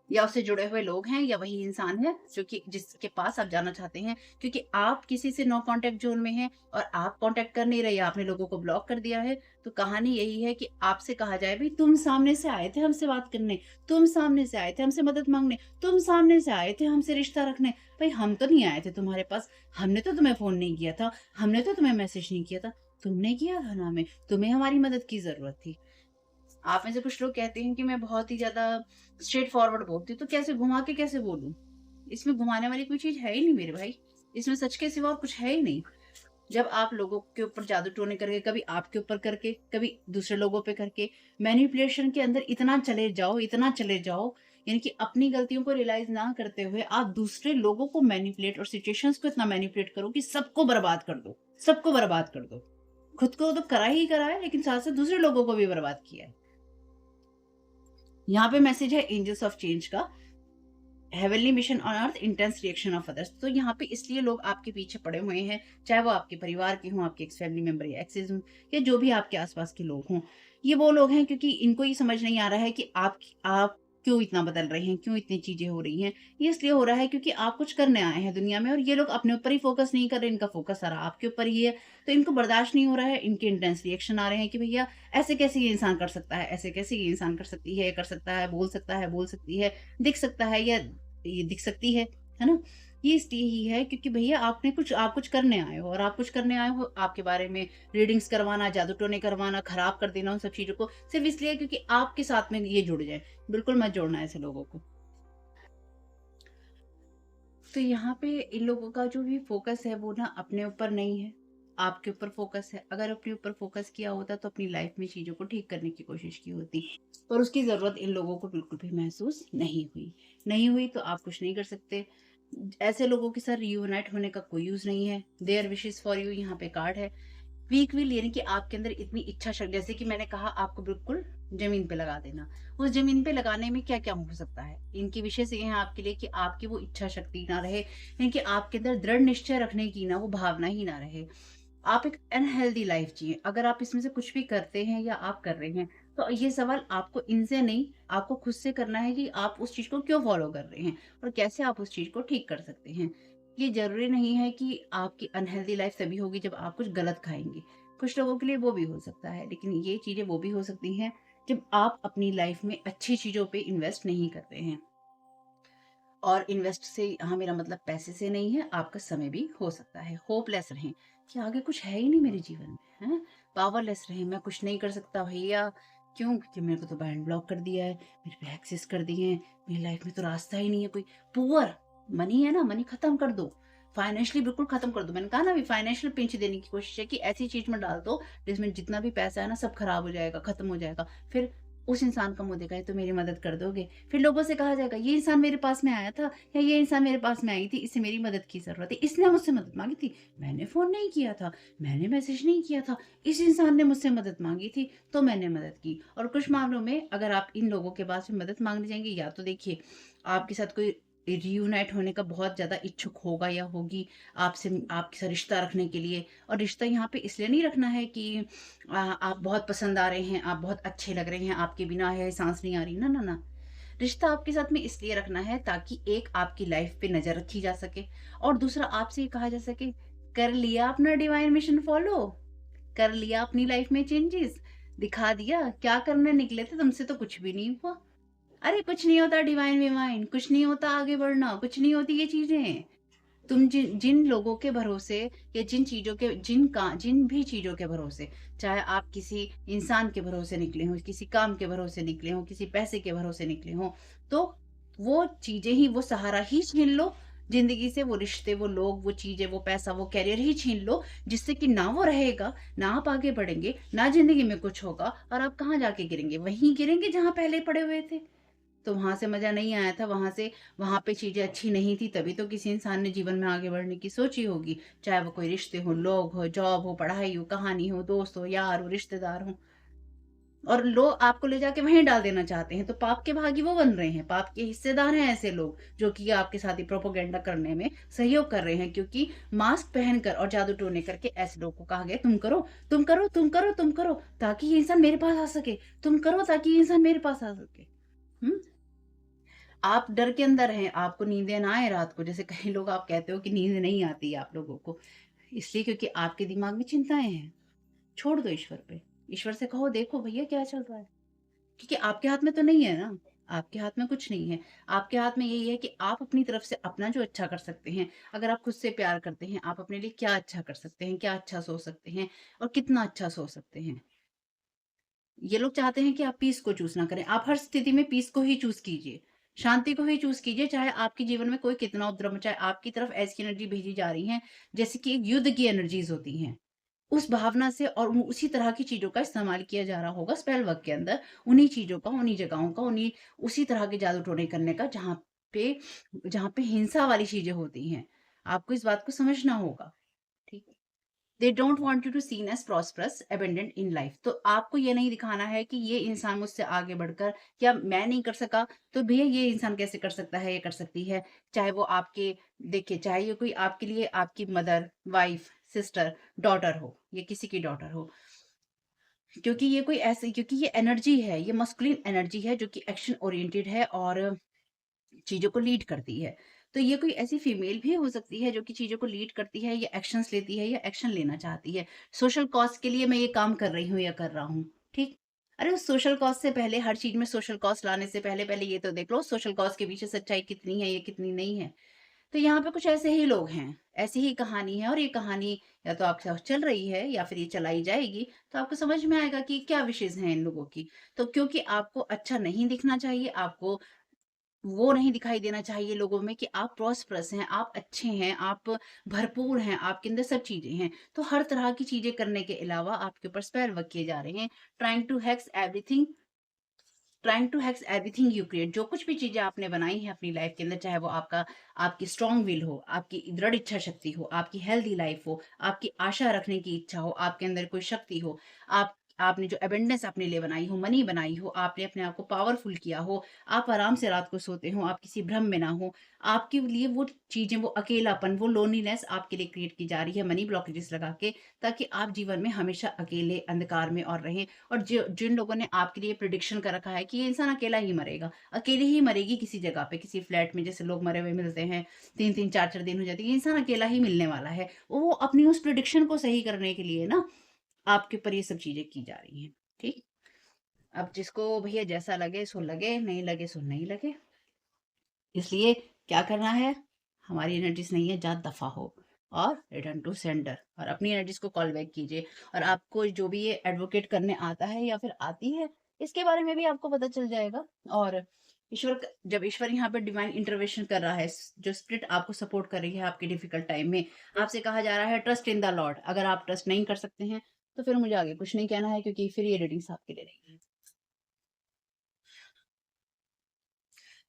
या उससे जुड़े हुए लोग हैं, या वही इंसान है जो कि जिसके पास आप जाना चाहते हैं, क्योंकि आप किसी से नो कांटेक्ट ज़ोन में हैं और आप कांटेक्ट कर नहीं रहे, या आपने लोगों को ब्लॉक कर दिया है, तो कहानी यही है कि आपसे कहा जाए, भई तुम सामने से आए थे हमसे बात करने, तुम सामने से आए थे हमसे मदद माँगने, तुम सामने से आए थे हमसे रिश्ता रखने। भई हम तो नहीं आए थे तुम्हारे पास, हमने तो तुम्हें फ़ोन नहीं किया था, हमने तो तुम्हें मैसेज नहीं किया था, तुमने किया था ना हमें, तुम्हें हमारी मदद की ज़रूरत थी। आप में से कुछ लोग कहते हैं कि मैं बहुत ही ज़्यादा स्ट्रेट फॉरवर्ड बोलती हूँ, तो कैसे घुमा के कैसे बोलूँ? इसमें घुमाने वाली कोई चीज़ है ही नहीं मेरे भाई। इसमें सच के सिवा और कुछ है ही नहीं। जब आप लोगों के ऊपर जादू टोने करके, कभी आपके ऊपर करके, कभी दूसरे लोगों पे करके, मैनिपुलेशन के अंदर इतना चले जाओ, यानी कि अपनी गलतियों को रियलाइज़ ना करते हुए आप दूसरे लोगों को मैनिपुलेट और सिचुएशंस को इतना मैनिपुलेट करो कि सबको बर्बाद कर दो, सबको बर्बाद कर दो। खुद को तो करा ही करा है, लेकिन साथ-साथ दूसरे लोगों को भी बर्बाद किया है। यहाँ पे मैसेज है एंजल्स ऑफ चेंज का, heavenly mission on earth, intense reaction of others. तो यहाँ पे इसलिए लोग आपके पीछे पड़े हुए हैं, चाहे वो आपके परिवार के हों, आपके एक्स फैमिली मेंबर या एक्सेस हों, या जो भी आपके आसपास के लोग हों। ये वो लोग हैं क्योंकि इनको ये समझ नहीं आ रहा है कि आप क्यों इतना बदल रहे हैं, क्यों इतनी चीजें हो रही हैं। ये इसलिए हो रहा है क्योंकि आप कुछ करने आए हैं दुनिया में, और ये लोग अपने ऊपर ही फोकस नहीं कर रहे, इनका फोकस सारा आपके ऊपर ही है। तो इनको बर्दाश्त नहीं हो रहा है, इनके इंटेंस रिएक्शन आ रहे हैं कि भैया ऐसे कैसे ये इंसान कर सकता है, ऐसे कैसे ये इंसान कर सकती है, कर सकता है, बोल सकता है, बोल सकती है, दिख सकता है, या ये दिख सकती है ना? ये इसलिए ही है क्योंकि भैया आप कुछ करने आए हो, और आप कुछ करने आए हो, आपके बारे में रीडिंग्स करवाना, जादू-टोने करवाना, खराब कर देना उन सब चीज़ों को सिर्फ़ इसलिए क्योंकि आपके साथ में ये जुड़ जाए। बिल्कुल मत जोड़ना ऐसे लोगों को। तो यहाँ पे इन लोगों का जो भी फ़ोकस है वो ना अपने ऊपर नहीं है, आपके ऊपर फ़ोकस है। अगर अपने ऊपर फ़ोकस किया होता तो अपनी लाइफ़ में चीज़ों को ठीक करने की कोशिश की होती। पर उसकी ज़रूरत इन लोगों को बिल्कुल भी महसूस नहीं हुई। नहीं हुई तो आप कुछ नहीं कर सकते। ऐसे लोगों के साथ रियूनाइट होने का कोई यूज़ नहीं है। देयर विशेज़ फॉर यू यहाँ पे कार्ड है। वीक विल यानी कि आपके अंदर इतनी इच्छा शक्ति, जैसे कि मैंने कहा आपको बिल्कुल ज़मीन पे लगा देना। उस ज़मीन पे लगाने में क्या-क्या हो सकता है? इनकी विशेष ये है आपके लिए कि आपकी वो इच्छा शक्ति ना रहे, यानी कि आपके अंदर दृढ़ निश्चय रखने की ना वो भावना ही ना रहे। आप एक अनहेल्दी लाइफ़ जिएँ। अगर आप इसमें से कुछ भी करते हैं या आप कर रहे हैं, तो ये सवाल आपको इनसे नहीं, आपको खुद से करना है कि आप उस चीज़ को क्यों फ़ॉलो कर रहे हैं और कैसे आप उस चीज़ को ठीक कर सकते हैं। ये ज़रूरी नहीं है कि आपकी अनहेल्दी लाइफ़ तभी होगी जब आप कुछ गलत खाएँगे। कुछ लोगों के लिए वो भी हो सकता है, लेकिन ये चीज़ें वो भी हो सकती हैं जब आप अपनी लाइफ़ में अच्छी चीज़ों पे इन्वेस्ट नहीं करते हैं। और इन्वेस्ट से यहाँ मेरा मतलब पैसे से नहीं है, आपका समय भी हो सकता है। होपलेस रहें कि आगे कुछ है ही नहीं मेरे जीवन में, हैं? पावरलेस रहें, मैं कुछ नहीं कर सकता भैया, क्यों? क्योंकि मेरे को तो बैंड ब्लॉक कर दिया है, मेरे पे एक्सेस कर दिए हैं, मेरी लाइफ में तो रास्ता ही नहीं है कोई। पुअर मनी है ना, मनी खत्म कर दो, फाइनेंशियली बिल्कुल खत्म कर दो। मैंने कहा ना अभी फाइनेंशियल पिंच देने की कोशिश है कि ऐसी चीज़ में डाल दो जिसमें जितना भी पैसा है ना सब खराब हो जाएगा, खत्म हो जाएगा। फिर उस इंसान का मुँह देखा, "ये तो मेरी मदद कर दोगे?" फिर लोगों से कहा जाएगा ये इंसान मेरे पास में आया था या ये इंसान मेरे पास में आई थी, इसे मेरी मदद की ज़रूरत है, इसने मुझसे मदद माँगी थी, मैंने फ़ोन नहीं किया था, मैंने मैसेज नहीं किया था, इस इंसान ने मुझसे मदद माँगी थी, तो मैंने मदद की। और कुछ मामलों में अगर आप इन लोगों के पास में मदद माँगने जाएँगे, या तो देखिए आपके साथ कोई रियूनाइट होने का बहुत ज़्यादा इच्छुक होगा या होगी आपसे, आपके साथ रिश्ता रखने के लिए। और रिश्ता यहाँ पे इसलिए नहीं रखना है कि आप बहुत पसंद आ रहे हैं, आप बहुत अच्छे लग रहे हैं, आपके बिना है साँस नहीं आ रही, ना, ना, ना। रिश्ता आपके साथ में इसलिए रखना है ताकि एक आपकी लाइफ पे नज़र रखी जा सके और दूसरा आपसे ये कहा जा सके, कर लिया अपना डिवाइन मिशन फॉलो? कर लिया अपनी लाइफ में चेंजेस? दिखा दिया? क्या करने निकले थे? तुमसे तो कुछ भी नहीं हुआ। अरे कुछ नहीं होता डिवाइन-विवाइन, कुछ नहीं होता आगे बढ़ना, कुछ नहीं होती ये चीज़ें। तुम जिन जिन लोगों के भरोसे या जिन भी चीज़ों के भरोसे, चाहे आप किसी इंसान के भरोसे निकले हों, किसी काम के भरोसे निकले हों, किसी पैसे के भरोसे निकले हों, तो वो चीज़ें ही, वो सहारा ही छीन लो ज़िंदगी से, वो रिश्ते, वो लोग, वो चीज़ें, वो पैसा, वो करियर ही छीन लो, जिससे कि ना वो रहेगा, ना आप आगे बढ़ेंगे, ना ज़िंदगी में कुछ होगा और आप कहाँ जाके गिरेंगे? वहीं गिरेंगे जहाँ पहले पड़े हुए थे। तो वहाँ से मज़ा नहीं आया था, वहाँ पे चीज़ें अच्छी नहीं थी, तभी तो किसी इंसान ने जीवन में आगे बढ़ने की सोची होगी। चाहे वो कोई रिश्ते हों, लोग हों, जॉब हो, पढ़ाई हो, कहानी हो, दोस्त हो, यार हो, रिश्तेदार हों, और लोग आपको ले जाके वहीं डाल देना चाहते हैं, तो पाप के भागी वो बन रहे हैं, पाप के हिस्सेदार हैं ऐसे लोग, जो कि आपके साथ ही प्रोपेगेंडा करने में सहयोग कर रहे हैं, क्योंकि मास्क पहनकर और जादू टोने करके ऐसे लोगों को कहा गया, "तुम करो, तुम करो, तुम करो, तुम करो, ताकि ये इंसान मेरे पास आ सके। तुम करो ताकि ये इंसान मेरे पास आ सके।" हुँ? आप डर के अंदर हैं, आपको नींदें ना आए रात को, जैसे कई लोग आप कहते हो कि नींद नहीं आती है आप लोगों को, इसलिए क्योंकि आपके दिमाग में चिंताएँ हैं। छोड़ दो ईश्वर पे। ईश्वर से कहो देखो भैया क्या चल रहा है? क्योंकि आपके हाथ में तो नहीं है ना, आपके हाथ में कुछ नहीं है। आपके हाथ में यही है कि आप अपनी तरफ से अपना जो अच्छा कर सकते हैं, अगर आप खुद से प्यार करते हैं, आप अपने लिए क्या अच्छा कर सकते हैं, क्या अच्छा सोच सकते हैं और कितना अच्छा सोच सकते हैं। ये लोग चाहते हैं कि आप पीस को चूज़ ना करें। आप हर स्थिति में पीस को ही चूज़ कीजिए। शांति को ही चूज़ कीजिए, चाहे आपके जीवन में कोई कितना उपद्रव मचाए, आपकी तरफ ऐसी एनर्जी भेजी जा रही है, जैसे कि एक युद्ध की एनर्जीज़ होती हैं। उस भावना से और उसी तरह की चीज़ों का इस्तेमाल किया जा रहा होगा स्पेल वर्क के अंदर, उन्हीं चीज़ों का, उन्हीं जगहों का, उसी तरह के जादू-टोने करने का पे जहाँ पे हिंसा वाली चीज़ें होती हैं। आपको इस बात को समझना होगा, ठीक है? They don't want you to seen as prosperous abundant in life. तो आपको ये नहीं दिखाना है कि ये इंसान मुझसे आगे बढ़कर, या मैं नहीं कर सका, तो भैया ये इंसान कैसे कर सकता है या कर सकती है। चाहे वो आपके, देखिए चाहे ये कोई आपके लिए आपकी मदर, वाइफ, सिस्टर, डॉटर हो, या किसी की डॉटर हो। क्योंकि ये एनर्जी है, ये मस्कुलिन एनर्जी है जो कि एक्शन ओरिएंटेड है और चीज़ों को लीड करती है। तो ये कोई ऐसी फीमेल भी हो सकती है जो कि चीज़ों को लीड करती है या एक्शंस लेती है या एक्शन लेना चाहती है। सोशल कॉज़ के लिए मैं ये काम कर रही हूँ या कर रहा हूँ, ठीक? अरे उस सोशल कॉज़ से पहले, हर चीज़ में सोशल कॉज़ लाने से पहले, पहले ये तो देख लो सोशल कॉज़ के पीछे सच्चाई कितनी है या कितनी नहीं है। तो यहाँ पे कुछ ऐसे ही लोग हैं, ऐसी ही कहानी है और ये कहानी या तो आपके साथ चल रही है या फिर ये चलाई जाएगी, तो आपको समझ में आएगा कि क्या विशेज़ हैं इन लोगों की। तो क्योंकि आपको अच्छा नहीं दिखना चाहिए, आपको वो नहीं दिखाई देना चाहिए लोगों में कि आप प्रॉस्परस हैं, आप अच्छे हैं, आप भरपूर हैं, आपके अंदर सब चीज़ें हैं। तो हर तरह की चीज़ें करने के अलावा आपके ऊपर स्पेल वर्क किए जा रहे हैं, trying to hacks everything trying to hacks everything you create. जो कुछ भी चीज़ें आपने बनाई हैं अपनी लाइफ के अंदर, चाहे वो आपकी स्ट्रॉन्ग विल हो, आपकी दृढ़ इच्छा शक्ति हो, आपकी हेल्दी लाइफ हो, आपकी आशा रखने की इच्छा हो, आपके अंदर कोई शक्ति हो, आपने जो अबंडेंस अपने लिए बनाई हो, मनी बनाई हो, आपने अपने आप को पावरफुल किया हो, आप आराम से रात को सोते हो, आप किसी भ्रम में ना हो, आपके लिए वो चीज़ें, वो अकेलापन, वो लोनलीनेस आपके लिए क्रिएट की जा रही है मनी ब्लॉकेजेस लगा के, ताकि आप जीवन में हमेशा अकेले अंधकार में और रहें। और जिन लोगों ने आपके लिए प्रिडिक्शन कर रखा है कि ये इंसान अकेला ही मरेगा, अकेले ही मरेगी किसी जगह पे, किसी फ्लैट में जैसे लोग मरे हुए मिलते हैं, 3-3 4-4 दिन हो जाते हैं, ये इंसान अकेला ही मिलने वाला है। वो अपनी उस प्रिडिक्शन को सही करने के लिए ना आपके ऊपर ये सब चीज़ें की जा रही हैं, ठीक? अब जिसको भैया जैसा लगे सो लगे, नहीं लगे सो नहीं लगे। इसलिए क्या करना है? हमारी एनर्जीज़ नहीं है, जा दफ़ा हो और रिटर्न टू सेंडर और अपनी एनर्जीज़ को कॉल बैक कीजिए। और आपको जो भी ये एडवोकेट करने आता है या फिर आती है, इसके बारे में भी आपको पता चल जाएगा। और जब ईश्वर यहाँ पे डिवाइन इंटरवेंशन कर रहा है, जो स्पिरिट आपको सपोर्ट कर रही है आपके डिफिकल्ट टाइम में, आपसे कहा जा रहा है ट्रस्ट इन द लॉर्ड। अगर आप ट्रस्ट नहीं कर सकते हैं, तो फिर मुझे आगे कुछ नहीं कहना है, क्योंकि फिर ये रीडिंग्स आपके लिए रहेगी।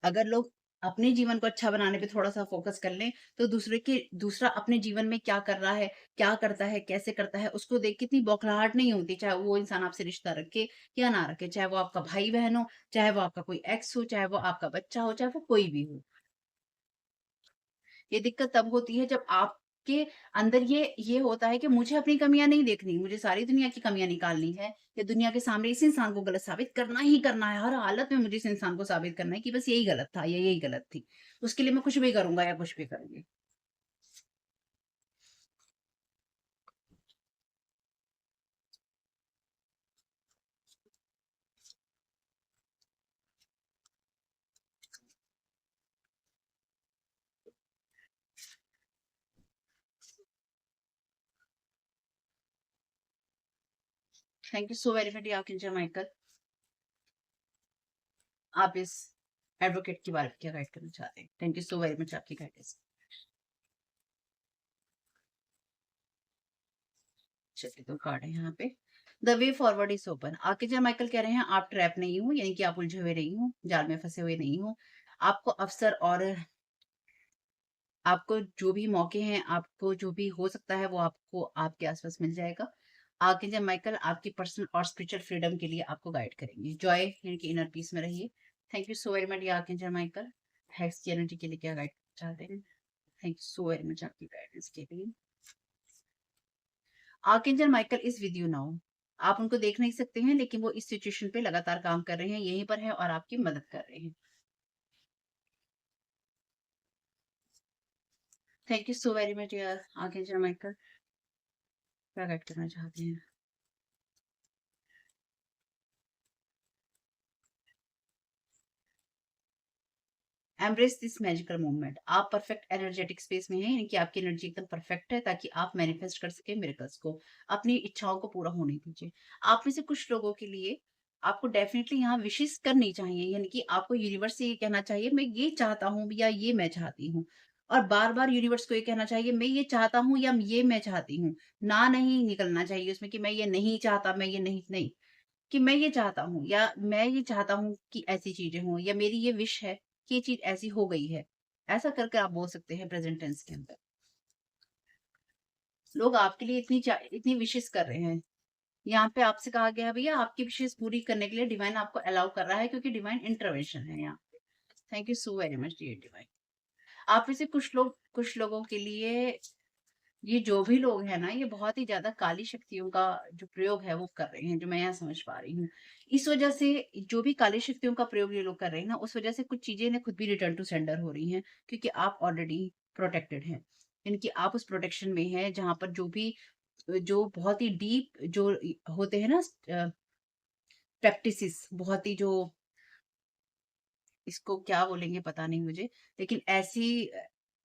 अगर लोग अपने जीवन को अच्छा बनाने पे थोड़ा-सा फ़ोकस कर लें, तो दूसरा अपने जीवन में क्या कर रहा है, क्या करता है, कैसे करता है, उसको देख के इतनी बौखलाहट नहीं होती, चाहे वो इंसान आपसे रिश्ता रखे या ना रखे, चाहे वो आपका भाई-बहन हो, चाहे वो आपका कोई एक्स हो, चाहे वो आपका बच्चा हो, चाहे वो कोई भी हो। ये दिक्कत तब होती है जब आपके अंदर ये होता है कि मुझे अपनी कमियाँ नहीं देखनी, मुझे सारी दुनिया की कमियाँ निकालनी है, या दुनिया के सामने इस इंसान को गलत साबित करना ही करना है, हर हालत में मुझे इस इंसान को साबित करना है कि बस यही गलत था या यही गलत थी। उसके लिए मैं कुछ भी करूँगा या कुछ भी करूँगी। Thank you so very much archangel Michael. आप इस एडवोकेट के बारे में क्या गाइड करना चाहते हैं? Thank you so very much आपकी गाइडेंस। चलिए 2 कार्ड है यहाँ पे। The way forward is open. Archangel Michael कह रहे हैं आप ट्रैप नहीं हो, यानी कि आप उलझे हुए नहीं हो, जाल में फँसे हुए नहीं हो। आपको अवसर और आपको जो भी मौके हैं, आपको जो भी हो सकता है, वो आपको आपके आस-पास मिल जाएगा। आर्कएंजल माइकल आपकी पर्सनल और स्पिरिचुअल फ्रीडम के लिए आपको गाइड करेंगे। जॉय यानी कि इनर पीस में रहिए। Thank you so very much archangel Michael. Hex की एनर्जी के लिए क्या गाइड चाहते हैं? Thank you so very much आपकी गाइडेंस के लिए। Archangel Michael is with you now. आप उनको देख नहीं सकते हैं, लेकिन वो इस सिचुएशन पे लगातार काम कर रहे हैं, यहीं पर हैं और आपकी मदद कर रहे हैं। Thank you so very much यार आर्कएंजल माइकल। क्या गाइड करना चाहते हैं? Embrace this magical moment. आप परफेक्ट एनर्जेटिक स्पेस में हैं, यानी कि आपकी एनर्जी एकदम परफेक्ट है, ताकि आप मैनिफेस्ट कर सकें मिरेकल्स को। अपनी इच्छाओं को पूरा होने दीजिए। आप में से कुछ लोगों के लिए आपको डेफिनिटली यहाँ विशेष करनी चाहिए, यानी कि आपको यूनिवर्स से ये कहना चाहिए मैं ये चाहता हूँ या ये मैं चाहती हूँ। और बार-बार यूनिवर्स को ये कहना चाहिए मैं ये चाहता हूँ या ये मैं चाहती हूँ। ना नहीं निकलना चाहिए उसमें कि मैं ये नहीं चाहता, मैं ये नहीं नहीं। कि मैं ये चाहता हूँ या मैं ये चाहता हूँ कि ऐसी चीज़ें हों, या मेरी ये विश है कि ये चीज़ ऐसी हो गई है। ऐसा करके आप बोल सकते हैं प्रेज़ेंट टेंस के अंदर। लोग आपके लिए इतनी विशेज़ कर रहे हैं। यहाँ पे आपसे कहा गया है भैया आपकी विशेज़ पूरी करने के लिए डिवाइन आपको अलाउ कर रहा है, क्योंकि डिवाइन इंटरवेंशन है यहाँ पे। Thank you so very much dear divine. आप में से कुछ लोगों के लिए ये जो भी लोग हैं ना, ये बहुत ही ज़्यादा काली शक्तियों का जो प्रयोग है वो कर रहे हैं, जो मैं यहाँ समझ पा रही हूँ। इस वज़ह से जो भी काली शक्तियों का प्रयोग ये लोग कर रहे हैं ना, उस वज़ह से कुछ चीज़ें ना खुद भी रिटर्न टू सेंडर हो रही हैं, क्योंकि आप ऑलरेडी प्रोटेक्टेड हैं। यानी कि आप उस प्रोटेक्शन में हैं जहाँ पर जो बहुत ही डीप जो होते हैं ना प्रैक्टिसेस, बहुत ही जो इसको क्या बोलेंगे पता नहीं मुझे, लेकिन ऐसी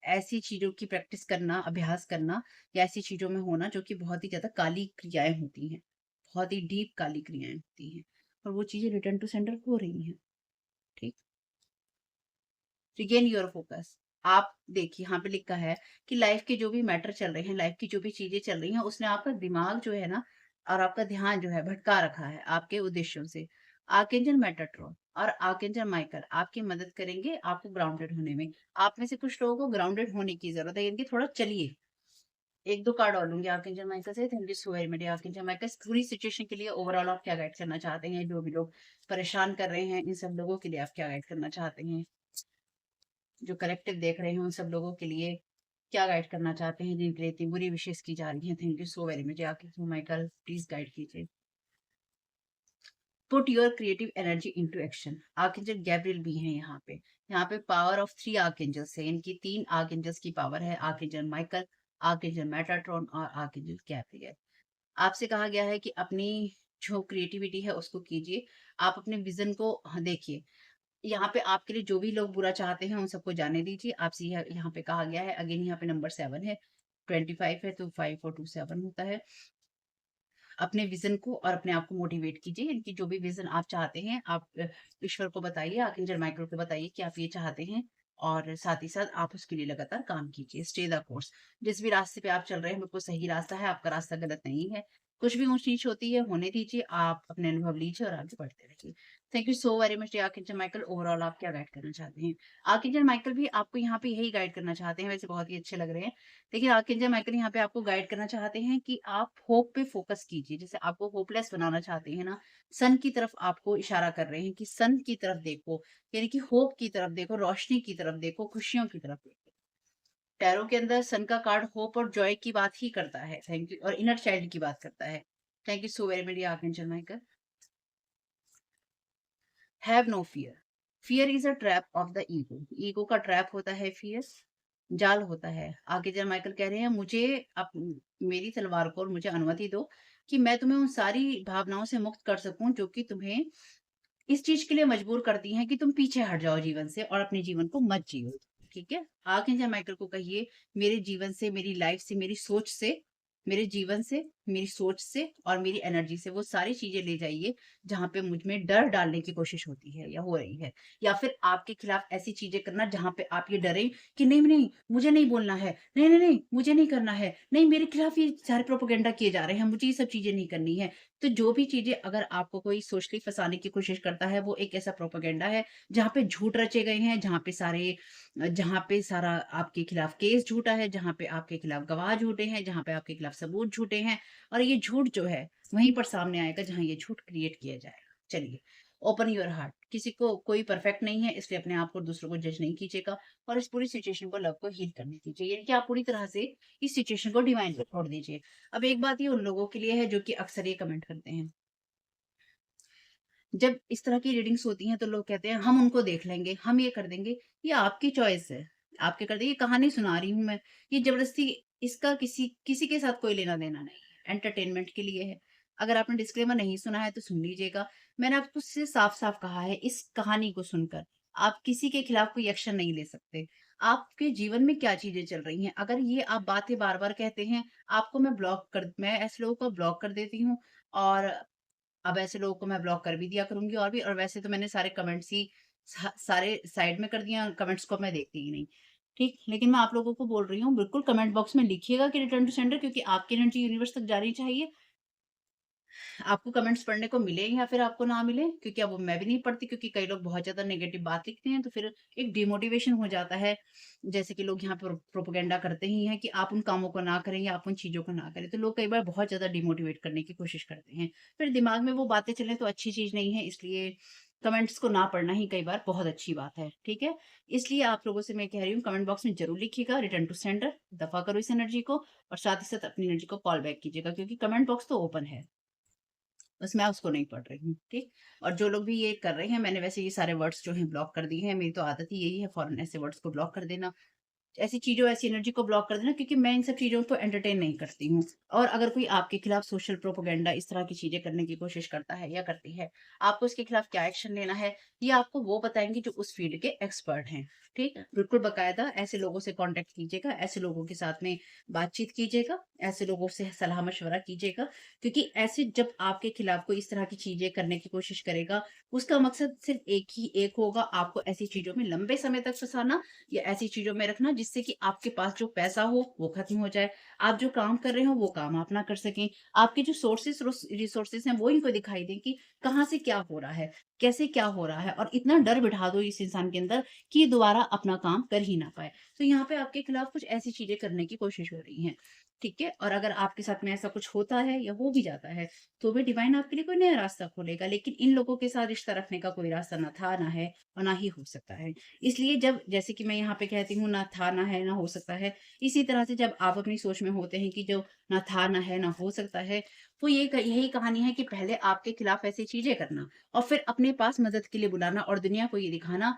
ऐसी चीज़ों की प्रैक्टिस करना, अभ्यास करना या ऐसी चीज़ों में होना जो कि बहुत ही ज़्यादा काली क्रियाएँ होती हैं, बहुत ही डीप काली क्रियाएँ होती हैं और वो चीज़ें रिटर्न टू सेंडर हो रही हैं, ठीक? Regain your focus. आप देखिए यहाँ पे लिखा है कि लाइफ के जो भी मैटर चल रहे हैं, लाइफ की जो भी चीज़ें चल रही हैं, उसने आपका दिमाग जो है ना और आपका ध्यान जो है भटका रखा है आपके उद्देश्यों से। आर्कएंजल मेटाट्रॉन और आर्कएंजल माइकल आपकी मदद करेंगे आपको ग्राउंडेड होने में। आप में से कुछ लोगों को ग्राउंडेड होने की ज़रूरत है, यानी कि थोड़ा चलिए। 1-2 कार्ड और लूँगी आर्कएंजल माइकल से। Thank you so very much archangel Michael. इस पूरी सिचुएशन के लिए ओवरऑल आप क्या गाइड करना चाहते हैं? जो भी लोग परेशान कर रहे हैं, इन सब लोगों के लिए आप क्या गाइड करना चाहते हैं? जो कलेक्टिव देख रहे हैं उन सब लोगों के लिए क्या गाइड करना चाहते हैं जिनके लिए इतनी बुरी विशेष की जा रही हैं? Thank you so very much archangel Michael, please guide कीजिए। Put your creative energy into action. Archangel Gabriel भी हैं यहाँ पे। यहाँ पे पावर ऑफ 3 आर्कएंजल्स है, इनकी 3 आर्कएंजल्स की पावर है। आर्कएंजल माइकल, आर्कएंजल मेटाट्रॉन और आर्कएंजल गैब्रियल। आपसे कहा गया है कि अपनी जो क्रिएटिविटी है उसको कीजिए। आप अपने विजन को देखिए। यहाँ पे आपके लिए जो भी लोग बुरा चाहते हैं उन सबको जाने दीजिए। आपसे यह यहाँ पे कहा गया है, अगेन यहाँ पे नंबर 7 है, 25 है तो 5 और 2 7 होता है। अपने विज़न को और अपने आप को मोटिवेट कीजिए। इनकी जो भी विज़न आप चाहते हैं, आप ईश्वर को बताइए, आर्कएंजल माइकल को बताइए कि आप ये चाहते हैं और साथ ही साथ आप उसके लिए लगातार काम कीजिए। Stay the course. जिस भी रास्ते पे आप चल रहे हैं, बिल्कुल सही रास्ता है, आपका रास्ता गलत नहीं है। कुछ भी ऊँच-नीच होती है, होने दीजिए, आप अपने अनुभव लीजिए और आगे बढ़ते रहिए। Thank you so very much archangel Michael. Overall आप क्या गाइड करना चाहते हैं? आर्कएंजल माइकल भी आपको यहाँ पे यही गाइड करना चाहते हैं, वैसे बहुत ही अच्छे लग रहे हैं। देखिए आर्कएंजल माइकल यहाँ पे आपको गाइड करना चाहते हैं कि आप होप पे फोकस कीजिए। जैसे आपको होपलेस बनाना चाहते हैं ना, सन की तरफ आपको इशारा कर रहे हैं कि सन की तरफ देखो, यानी कि होप की तरफ देखो, रोशनी की तरफ देखो, खुशियों की तरफ देखो। टैरो के अंदर सन का कार्ड होप और जॉय की बात ही करता है। Thank you. और इनर चाइल्ड की बात करता है। Thank you so very much archangel Michael. Have no fear. Fear is a trap of the ego. Ego का ट्रैप होता है फियर, जाल होता है। आगे जब माइकल कह रहे हैं मुझे मेरी तलवार को और मुझे अनुमति दो कि मैं तुम्हें उन सारी भावनाओं से मुक्त कर सकूं जो कि तुम्हें इस चीज के लिए मजबूर करती हैं कि तुम पीछे हट जाओ जीवन से और अपने जीवन को मत जियो। ठीक है। आगे जब माइकल को कहिए मेरे जीवन से, मेरी लाइफ से, मेरी सोच से, मेरे जीवन से, मेरी सोच से और मेरी एनर्जी से वो सारी चीजें ले जाइए जहां पे मुझ में डर डालने की कोशिश होती है या हो रही है, या फिर आपके खिलाफ ऐसी चीजें करना जहां पे आप ये डरे कि नहीं नहीं मुझे नहीं बोलना है, नहीं नहीं नहीं मुझे नहीं करना है, नहीं मेरे खिलाफ ये सारे प्रोपोगेंडा किए जा रहे हैं, मुझे ये सब चीजें नहीं करनी है। तो जो भी चीजें अगर आपको कोई सोशली फंसाने की कोशिश करता है वो एक ऐसा प्रोपेगेंडा है जहाँ पे झूठ रचे गए हैं, जहाँ पे सारा आपके खिलाफ केस झूठा है, जहाँ पे आपके खिलाफ गवाह झूठे हैं, जहाँ पे आपके खिलाफ सबूत झूठे हैं। और ये झूठ जो है वहीं पर सामने आएगा जहाँ ये झूठ क्रिएट किया जाएगा। चलिए, ओपन योर हार्ट। किसी को कोई परफेक्ट नहीं है, इसलिए अपने आप को दूसरों को जज नहीं कीजिएगा और इस पूरी सिचुएशन को लव को हील करने दीजिए, यानी कि आप पूरी तरह से इस सिचुएशन को डिवाइन पे छोड़ दीजिए। अब एक बात ये उन लोगों के लिए है जो कि अक्सर ये कमेंट करते हैं, जब इस तरह की रीडिंग्स होती हैं तो लोग कहते हैं हम उनको देख लेंगे, हम ये कर देंगे। ये आपकी चॉइस है, आपके कर देंगे। ये कहानी सुना रही हूँ मैं, ये जबरदस्ती, इसका किसी किसी के साथ कोई लेना देना नहीं है, एंटरटेनमेंट के लिए है। अगर आपने डिस्क्लेमर नहीं सुना है तो सुन लीजिएगा। मैंने आपको उससे साफ साफ कहा है, इस कहानी को सुनकर आप किसी के खिलाफ कोई एक्शन नहीं ले सकते। आपके जीवन में क्या चीजें चल रही हैं, अगर ये आप बातें बार बार कहते हैं, आपको मैं ऐसे लोगों को ब्लॉक कर देती हूँ। और अब ऐसे लोगों को मैं ब्लॉक कर भी दिया करूँगी और भी, और वैसे तो मैंने सारे कमेंट्स ही सारे साइड में कर दिए हैं, कमेंट्स को मैं देखती ही नहीं। ठीक, लेकिन मैं आप लोगों को बोल रही हूँ बिल्कुल कमेंट बॉक्स में लिखिएगा कि रिटर्न टू सेंडर, क्योंकि आपकी एनर्जी यूनिवर्स तक जानी चाहिए। आपको कमेंट्स पढ़ने को मिले या फिर आपको ना मिले, क्योंकि अब मैं भी नहीं पढ़ती, क्योंकि कई लोग बहुत ज़्यादा नेगेटिव बात लिखते हैं तो फिर एक डिमोटिवेशन हो जाता है। जैसे कि लोग यहाँ पर प्रोपेगेंडा करते ही हैं कि आप उन कामों को ना करें या आप उन चीज़ों को ना करें, तो लोग कई बार बहुत ज़्यादा डिमोटिवेट करने की कोशिश करते हैं। फिर दिमाग में वो बातें चलें तो अच्छी चीज़ नहीं है, इसलिए कमेंट्स को ना पढ़ना ही कई बार बहुत अच्छी बात है, ठीक है? इसलिए आप लोगों से मैं कह रही हूँ कमेंट बॉक्स में ज़रूर लिखिएगा रिटर्न टू सेंडर, दफ़ा करो इस एनर्जी को और साथ ही साथ अपनी एनर्जी को कॉल बैक कीजिएगा, क्योंकि कमेंट बॉक्स तो ओपन है। बस मैं उसको नहीं पढ़ रही हूँ, ठीक? और जो लोग भी ये कर रहे हैं, मैंने वैसे ये सारे वर्ड्स जो हैं ब्लॉक कर दिए हैं, मेरी तो आदत ही यही है फ़ौरन ऐसे वर्ड्स को ब्लॉक कर देना। ऐसी चीज़ों, ऐसी एनर्जी को ब्लॉक कर देना, क्योंकि मैं इन सब चीज़ों को एंटरटेन नहीं करती हूँ। और अगर कोई आपके खिलाफ सोशल प्रोपेगेंडा इस तरह की चीज़ें करने की कोशिश करता है या करती है, आपको उसके खिलाफ क्या एक्शन लेना है, ये आपको वो बताएँगे जो उस फ़ील्ड के एक्सपर्ट हैं, ठीक? बिल्कुल बाकायदा ऐसे लोगों से कॉन्टैक्ट कीजिएगा, ऐसे लोगों के साथ में बातचीत कीजिएगा, ऐसे लोगों से सलाह-मशवरा कीजिएगा, क्योंकि ऐसे जब आपके खिलाफ कोई इस तरह की चीज़ें करने की कोशिश करेगा, उसका मकसद सिर्फ़ एक होगा, आपको ऐसी चीज़ों में लंबे समय तक फँसाना या ऐसी चीज़ों में रखना जिससे कि आपके पास जो पैसा हो वो खत्म हो जाए। आप जो काम कर रहे हो वो काम आप ना कर सकें। आपके जो रिसोर्सेज़ हैं वो इनको दिखाई दें कि कहाँ से क्या हो रहा है, कैसे क्या हो रहा है, और इतना डर बिठा दो इस इंसान के अंदर कि ये दोबारा अपना काम कर ही ना पाए। तो यहाँ पे आपके खिलाफ कुछ ऐसी चीज़ें करने की कोशिश हो रही हैं, ठीक है? और अगर आपके साथ में ऐसा कुछ होता है या हो भी जाता है, तो भी डिवाइन आपके लिए कोई नया रास्ता खोलेगा। लेकिन इन लोगों के साथ रिश्ता रखने का कोई रास्ता ना था, ना है और ना ही हो सकता है। इसलिए जब जैसे कि मैं यहाँ पे कहती हूँ ना था, ना है, ना हो सकता है, इसी तरह से जब आप अपनी सोच में होते हैं कि जो ना था, ना है, ना हो सकता है, तो यही कहानी है कि पहले आपके खिलाफ ऐसी चीज़ें करना और फिर अपने पास मदद के लिए बुलाना और दुनिया को ये दिखाना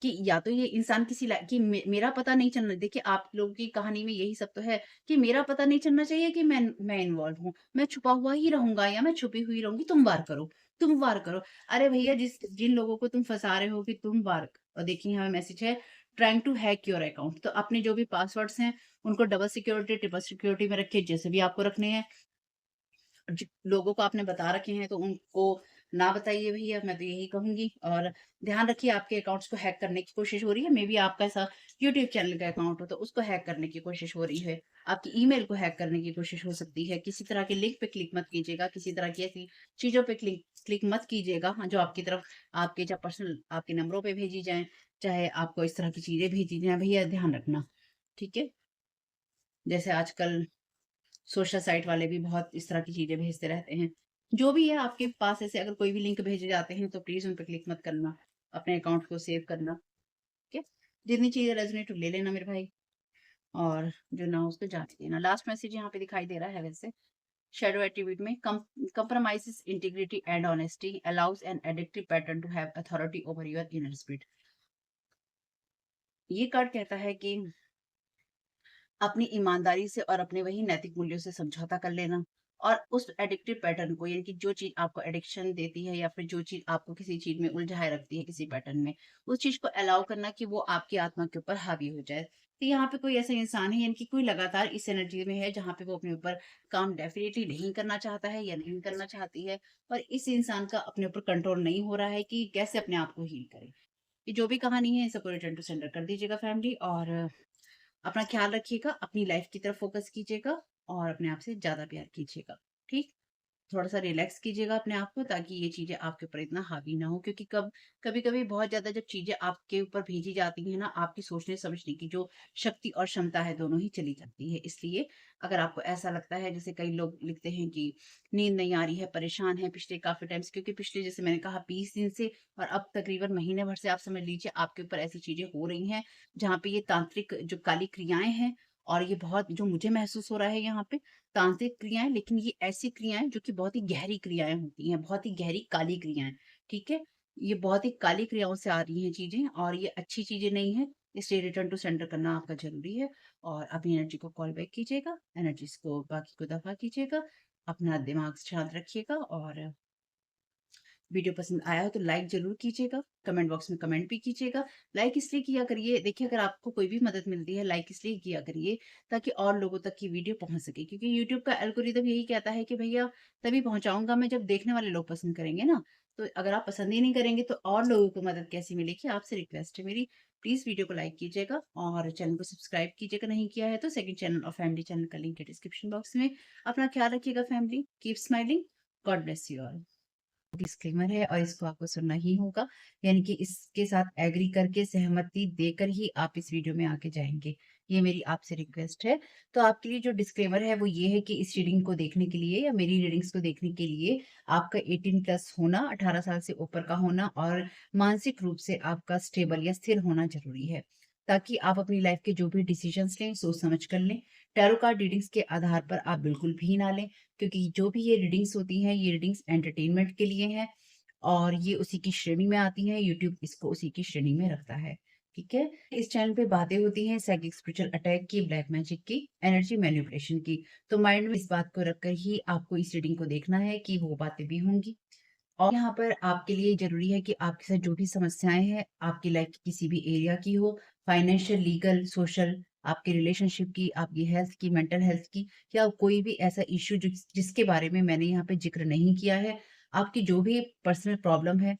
कि या तो ये इंसान किसी ला कि मेरा पता नहीं चलना। देखिए, आप लोगों की कहानी में यही सब तो है कि मेरा पता नहीं चलना चाहिए कि मैं इन्वॉल्व हूँ। मैं छुपा हुआ ही रहूँगा या मैं छुपी हुई रहूँगी, तुम वार करो, तुम वार करो। अरे भैया, जिन लोगों को तुम फँसा रहे हो कि तुम वार, और देखिए यहाँ मैसेज है, trying to hack your account. तो अपने जो भी पासवर्ड्स हैं, उनको डबल सिक्योरिटी, ट्रिपल सिक्योरिटी में रखिए, जैसे भी आपको रखने हैं। लोगों को आपने बता रखे हैं तो उनको ना बताइए भैया, मैं तो यही कहूँगी। और ध्यान रखिए, आपके अकाउंट्स को हैक करने की कोशिश हो रही है, मे बी आपका ऐसा यूट्यूब चैनल का अकाउंट हो तो उसको हैक करने की कोशिश हो रही है, आपकी ईमेल को हैक करने की कोशिश हो सकती है। किसी तरह के लिंक पे क्लिक मत कीजिएगा, किसी तरह की ऐसी चीज़ों पे क्लिक क्लिक मत कीजिएगा, हाँ, जो आपकी तरफ आपके जो पर्सनल आपके नंबरों पे भेजी जाएँ, चाहे आपको इस तरह की चीज़ें भेजी जाएँ, भैया ध्यान रखना, ठीक है? जैसे आजकल सोशल साइट वाले भी बहुत इस तरह की चीज़ें भेजते रहते हैं। जो भी है आपके पास, ऐसे अगर कोई भी लिंक भेजे जाते हैं तो प्लीज़ उन पे क्लिक मत करना। अपने अकाउंट को सेव करना, ठीक है? जितनी चीज़ें रेज़ोनेट ले लेना मेरे भाई, और जो ना हो उसको जाने देना। लास्ट मैसेज यहाँ पे दिखाई दे रहा है वैसे, शैडो एट्रिब्यूट में compromises integrity and honesty, allows an addictive pattern to have authority over your inner spirit. ये कार्ड कहता है कि अपनी ईमानदारी से और अपने वही नैतिक मूल्यों से समझौता कर लेना, और उस एडिक्टिव पैटर्न को, यानी कि जो चीज आपको एडिक्शन देती है या फिर जो चीज आपको किसी चीज में उलझाए रखती है किसी पैटर्न में, उस चीज को अलाउ करना कि वो आपकी आत्मा के ऊपर हावी हो जाए। तो यहाँ पे कोई ऐसा इंसान है, यानी कि कोई लगातार इस एनर्जी में है जहाँ पे वो अपने ऊपर काम डेफिनेटली नहीं करना चाहता है या नहीं करना चाहती है, और इस इंसान का अपने ऊपर कंट्रोल नहीं हो रहा है कि कैसे अपने आप को हील करे। ये जो भी कहानी है, सबको रिटर्न टू सेंडर कर दीजिएगा फैमिली, और अपना ख्याल रखिएगा, अपनी लाइफ की तरफ फ़ोकस कीजिएगा और अपने आप से ज़्यादा प्यार कीजिएगा, ठीक? थोड़ा-सा रिलैक्स कीजिएगा अपने आप को, ताकि ये चीज़ें आपके ऊपर इतना हावी ना हो, क्योंकि कभी-कभी बहुत ज़्यादा जब चीज़ें आपके ऊपर भेजी जाती हैं ना, आपकी सोचने-समझने की जो शक्ति और क्षमता है, दोनों ही चली जाती है। इसलिए अगर आपको ऐसा लगता है, जैसे कई लोग लिखते हैं कि नींद नहीं आ रही है, परेशान हैं पिछले काफ़ी टाइम से, क्योंकि पिछले, जैसे मैंने कहा, 20 दिन से और अब तकरीबन महीने भर से आप समझ लीजिए आपके ऊपर ऐसी चीज़ें हो रही हैं, जहाँ पे ये तांत्रिक जो काली क्रियाएँ हैं, और ये बहुत जो मुझे महसूस हो रहा है यहाँ पे, तांत्रिक क्रियाएँ, लेकिन ये ऐसी क्रियाएँ जो कि बहुत ही गहरी क्रियाएँ होती हैं, बहुत ही गहरी काली क्रियाएँ, ठीक है? ये बहुत ही काली क्रियाओं से आ रही हैं चीज़ें, और ये अच्छी चीज़ें नहीं हैं, इसलिए रिटर्न टू सेंडर करना आपका ज़रूरी है। और अपनी एनर्जी को कॉल बैक कीजिएगा, एनर्जीज़ को बाकी को दफ़ा कीजिएगा, अपना दिमाग शांत रखिएगा, और वीडियो पसंद आया हो तो लाइक ज़रूर कीजिएगा, कमेंट बॉक्स में कमेंट भी कीजिएगा। लाइक इसलिए किया करिए, देखिए, अगर आपको कोई भी मदद मिलती है, लाइक इसलिए किया करिए ताकि और लोगों तक की वीडियो पहुँच सके, क्योंकि यूट्यूब का एल्गोरिदम यही कहता है कि भैया तभी पहुँचाऊँगा मैं जब देखने वाले लोग पसंद करेंगे ना। तो अगर आप पसंद ही नहीं करेंगे तो और लोगों को मदद कैसे मिलेगी? आपसे रिक्वेस्ट है मेरी, प्लीज़ वीडियो को लाइक कीजिएगा और चैनल को सब्सक्राइब कीजिएगा, नहीं किया है तो सेकंड चैनल और फैमिली चैनल का लिंक है डिस्क्रिप्शन बॉक्स में। अपना ख्याल रखिएगा family, keep smiling, God bless you all. Disclaimer है और इसको आपको सुनना ही होगा, यानी कि इसके साथ एग्री करके, सहमति देकर ही आप इस वीडियो में आगे जाएँगे। ये मेरी आपसे रिक्वेस्ट है। तो आपके लिए जो डिस्क्लेमर है वो ये है कि इस रीडिंग को देखने के लिए या मेरी रीडिंग्स को देखने के लिए आपका 18 प्लस होना, 18 साल से ऊपर का होना, और मानसिक रूप से आपका स्टेबल या स्थिर होना ज़रूरी है। ताकि आप अपनी लाइफ़ के जो भी डिसीजंस लें, सोच समझ कर लें। टैरो कार्ड रीडिंग्स के आधार पर आप बिल्कुल भी ना लें, क्योंकि जो भी ये रीडिंग्स होती हैं, ये रीडिंग्स एंटरटेनमेंट के लिए हैं, और ये उसी की श्रेणी में आती हैं, यूट्यूब इसको उसी की श्रेणी में रखता है। ठीक है? इस चैनल पे बातें होती हैं साइकिक स्पिरिचुअल अटैक की, ब्लैक मैजिक की, एनर्जी मैनिपुलेशन की। तो माइंड में इस बात को रखकर ही आपको इस रीडिंग को देखना है कि वो बातें भी होंगी। और यहाँ पर आपके लिए ज़रूरी है कि आपके साथ जो भी समस्याएँ हैं, आपकी लाइफ़ की किसी भी एरिया की हो, फाइनेंशियल, लीगल, सोशल, आपके रिलेशनशिप की, आपकी हेल्थ की, मेंटल हेल्थ की, या कोई भी ऐसा इश्यू जिसके बारे में मैंने यहाँ पे ज़िक्र नहीं किया है, आपकी जो भी पर्सनल प्रॉब्लम है,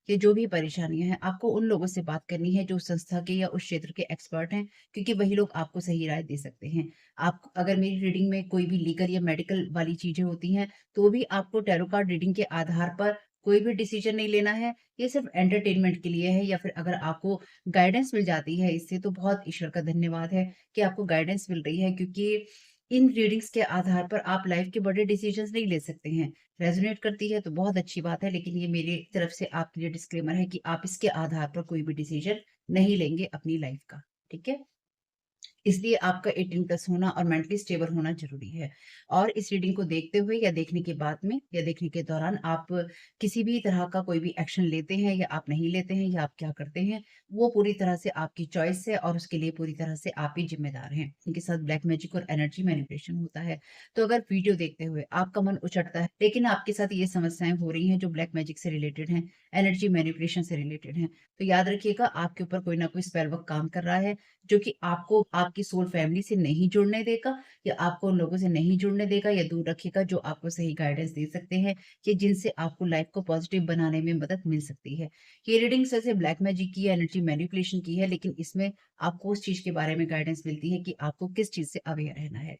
ये जो भी परेशानियाँ हैं, आपको उन लोगों से बात करनी है जो संस्था के या उस क्षेत्र के एक्सपर्ट हैं, क्योंकि वही लोग आपको सही राय दे सकते हैं। आप अगर मेरी रीडिंग में कोई भी लीगल या मेडिकल वाली चीज़ें होती हैं, तो भी आपको टैरो कार्ड रीडिंग के आधार पर कोई भी डिसीज़न नहीं लेना है। ये सिर्फ़ एंटरटेनमेंट के लिए है, या फिर अगर आपको गाइडेंस मिल जाती है इससे, तो बहुत ईश्वर का धन्यवाद है कि आपको गाइडेंस मिल रही है, क्योंकि इन रीडिंग्स के आधार पर आप लाइफ़ के बड़े डिसीज़न्स नहीं ले सकते हैं। रेज़ोनेट करती है तो बहुत अच्छी बात है, लेकिन ये मेरी तरफ से आपके लिए डिस्क्लेमर है कि आप इसके आधार पर कोई भी डिसीज़न नहीं लेंगे अपनी लाइफ़ का, ठीक है? इसलिए आपका 18 प्लस होना और मेंटली स्टेबल होना ज़रूरी है। और इस रीडिंग को देखते हुए या देखने के बाद में या देखने के दौरान आप किसी भी तरह का कोई भी एक्शन लेते हैं या आप नहीं लेते हैं या आप क्या करते हैं, वो पूरी तरह से आपकी चॉइस है और उसके लिए पूरी तरह से आप ही ज़िम्मेदार हैं। इनके साथ ब्लैक मैजिक और एनर्जी मैनिपुलेशन होता है। तो अगर वीडियो देखते हुए आपका मन उचटता है, लेकिन आपके साथ ये समस्याएँ हो रही हैं जो ब्लैक मैजिक से रिलेटेड हैं, एनर्जी मैनिपुलेशन से रिलेटेड हैं, तो याद रखिएगा आपके ऊपर कोई ना कोई स्पेल वर्क काम कर रहा है, जो कि आपको आपकी सोल फैमिली से नहीं जुड़ने देगा, या आपको उन लोगों से नहीं जुड़ने देगा या दूर रखेगा जो आपको सही गाइडेंस दे सकते हैं, कि जिनसे आपको लाइफ को पॉजिटिव बनाने में मदद मिल सकती है। ये रीडिंग्स वैसे ब्लैक मैजिक की है, एनर्जी मैनिपुलेशन की है, लेकिन इसमें आपको उस चीज़ के बारे में गाइडेंस मिलती है कि आपको किस चीज़ से अवेयर रहना है।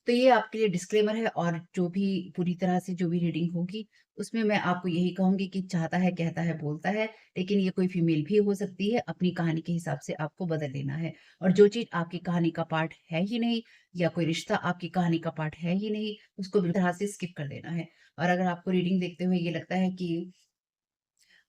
तो ये आपके लिए डिस्क्लेमर है, और जो भी पूरी तरह से जो भी रीडिंग होगी, उसमें मैं आपको यही कहूँगी कि चाहता है, कहता है, बोलता है, लेकिन ये कोई फीमेल भी हो सकती है, अपनी कहानी के हिसाब से आपको बदल लेना है। और जो चीज़ आपकी कहानी का पार्ट है ही नहीं, या कोई रिश्ता आपकी कहानी का पार्ट है ही नहीं, उसको बिल्कुल तरह से स्किप कर देना है। और अगर आपको रीडिंग देखते हुए ये लगता है कि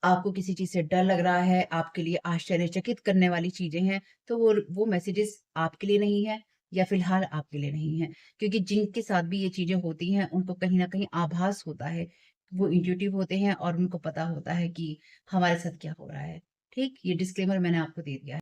आपको किसी चीज़ से डर लग रहा है, आपके लिए आश्चर्यचकित करने वाली चीज़ें हैं, तो वो मैसेजेस आपके लिए नहीं है, या फ़िलहाल आपके लिए नहीं है। क्योंकि जिनके साथ भी ये चीज़ें होती हैं, उनको कहीं न कहीं आभास होता है। वो इंट्यूटिव होते हैं और उनको पता होता है कि हमारे साथ क्या हो रहा है। ठीक? ये डिस्क्लेमर मैंने आपको दे दिया है।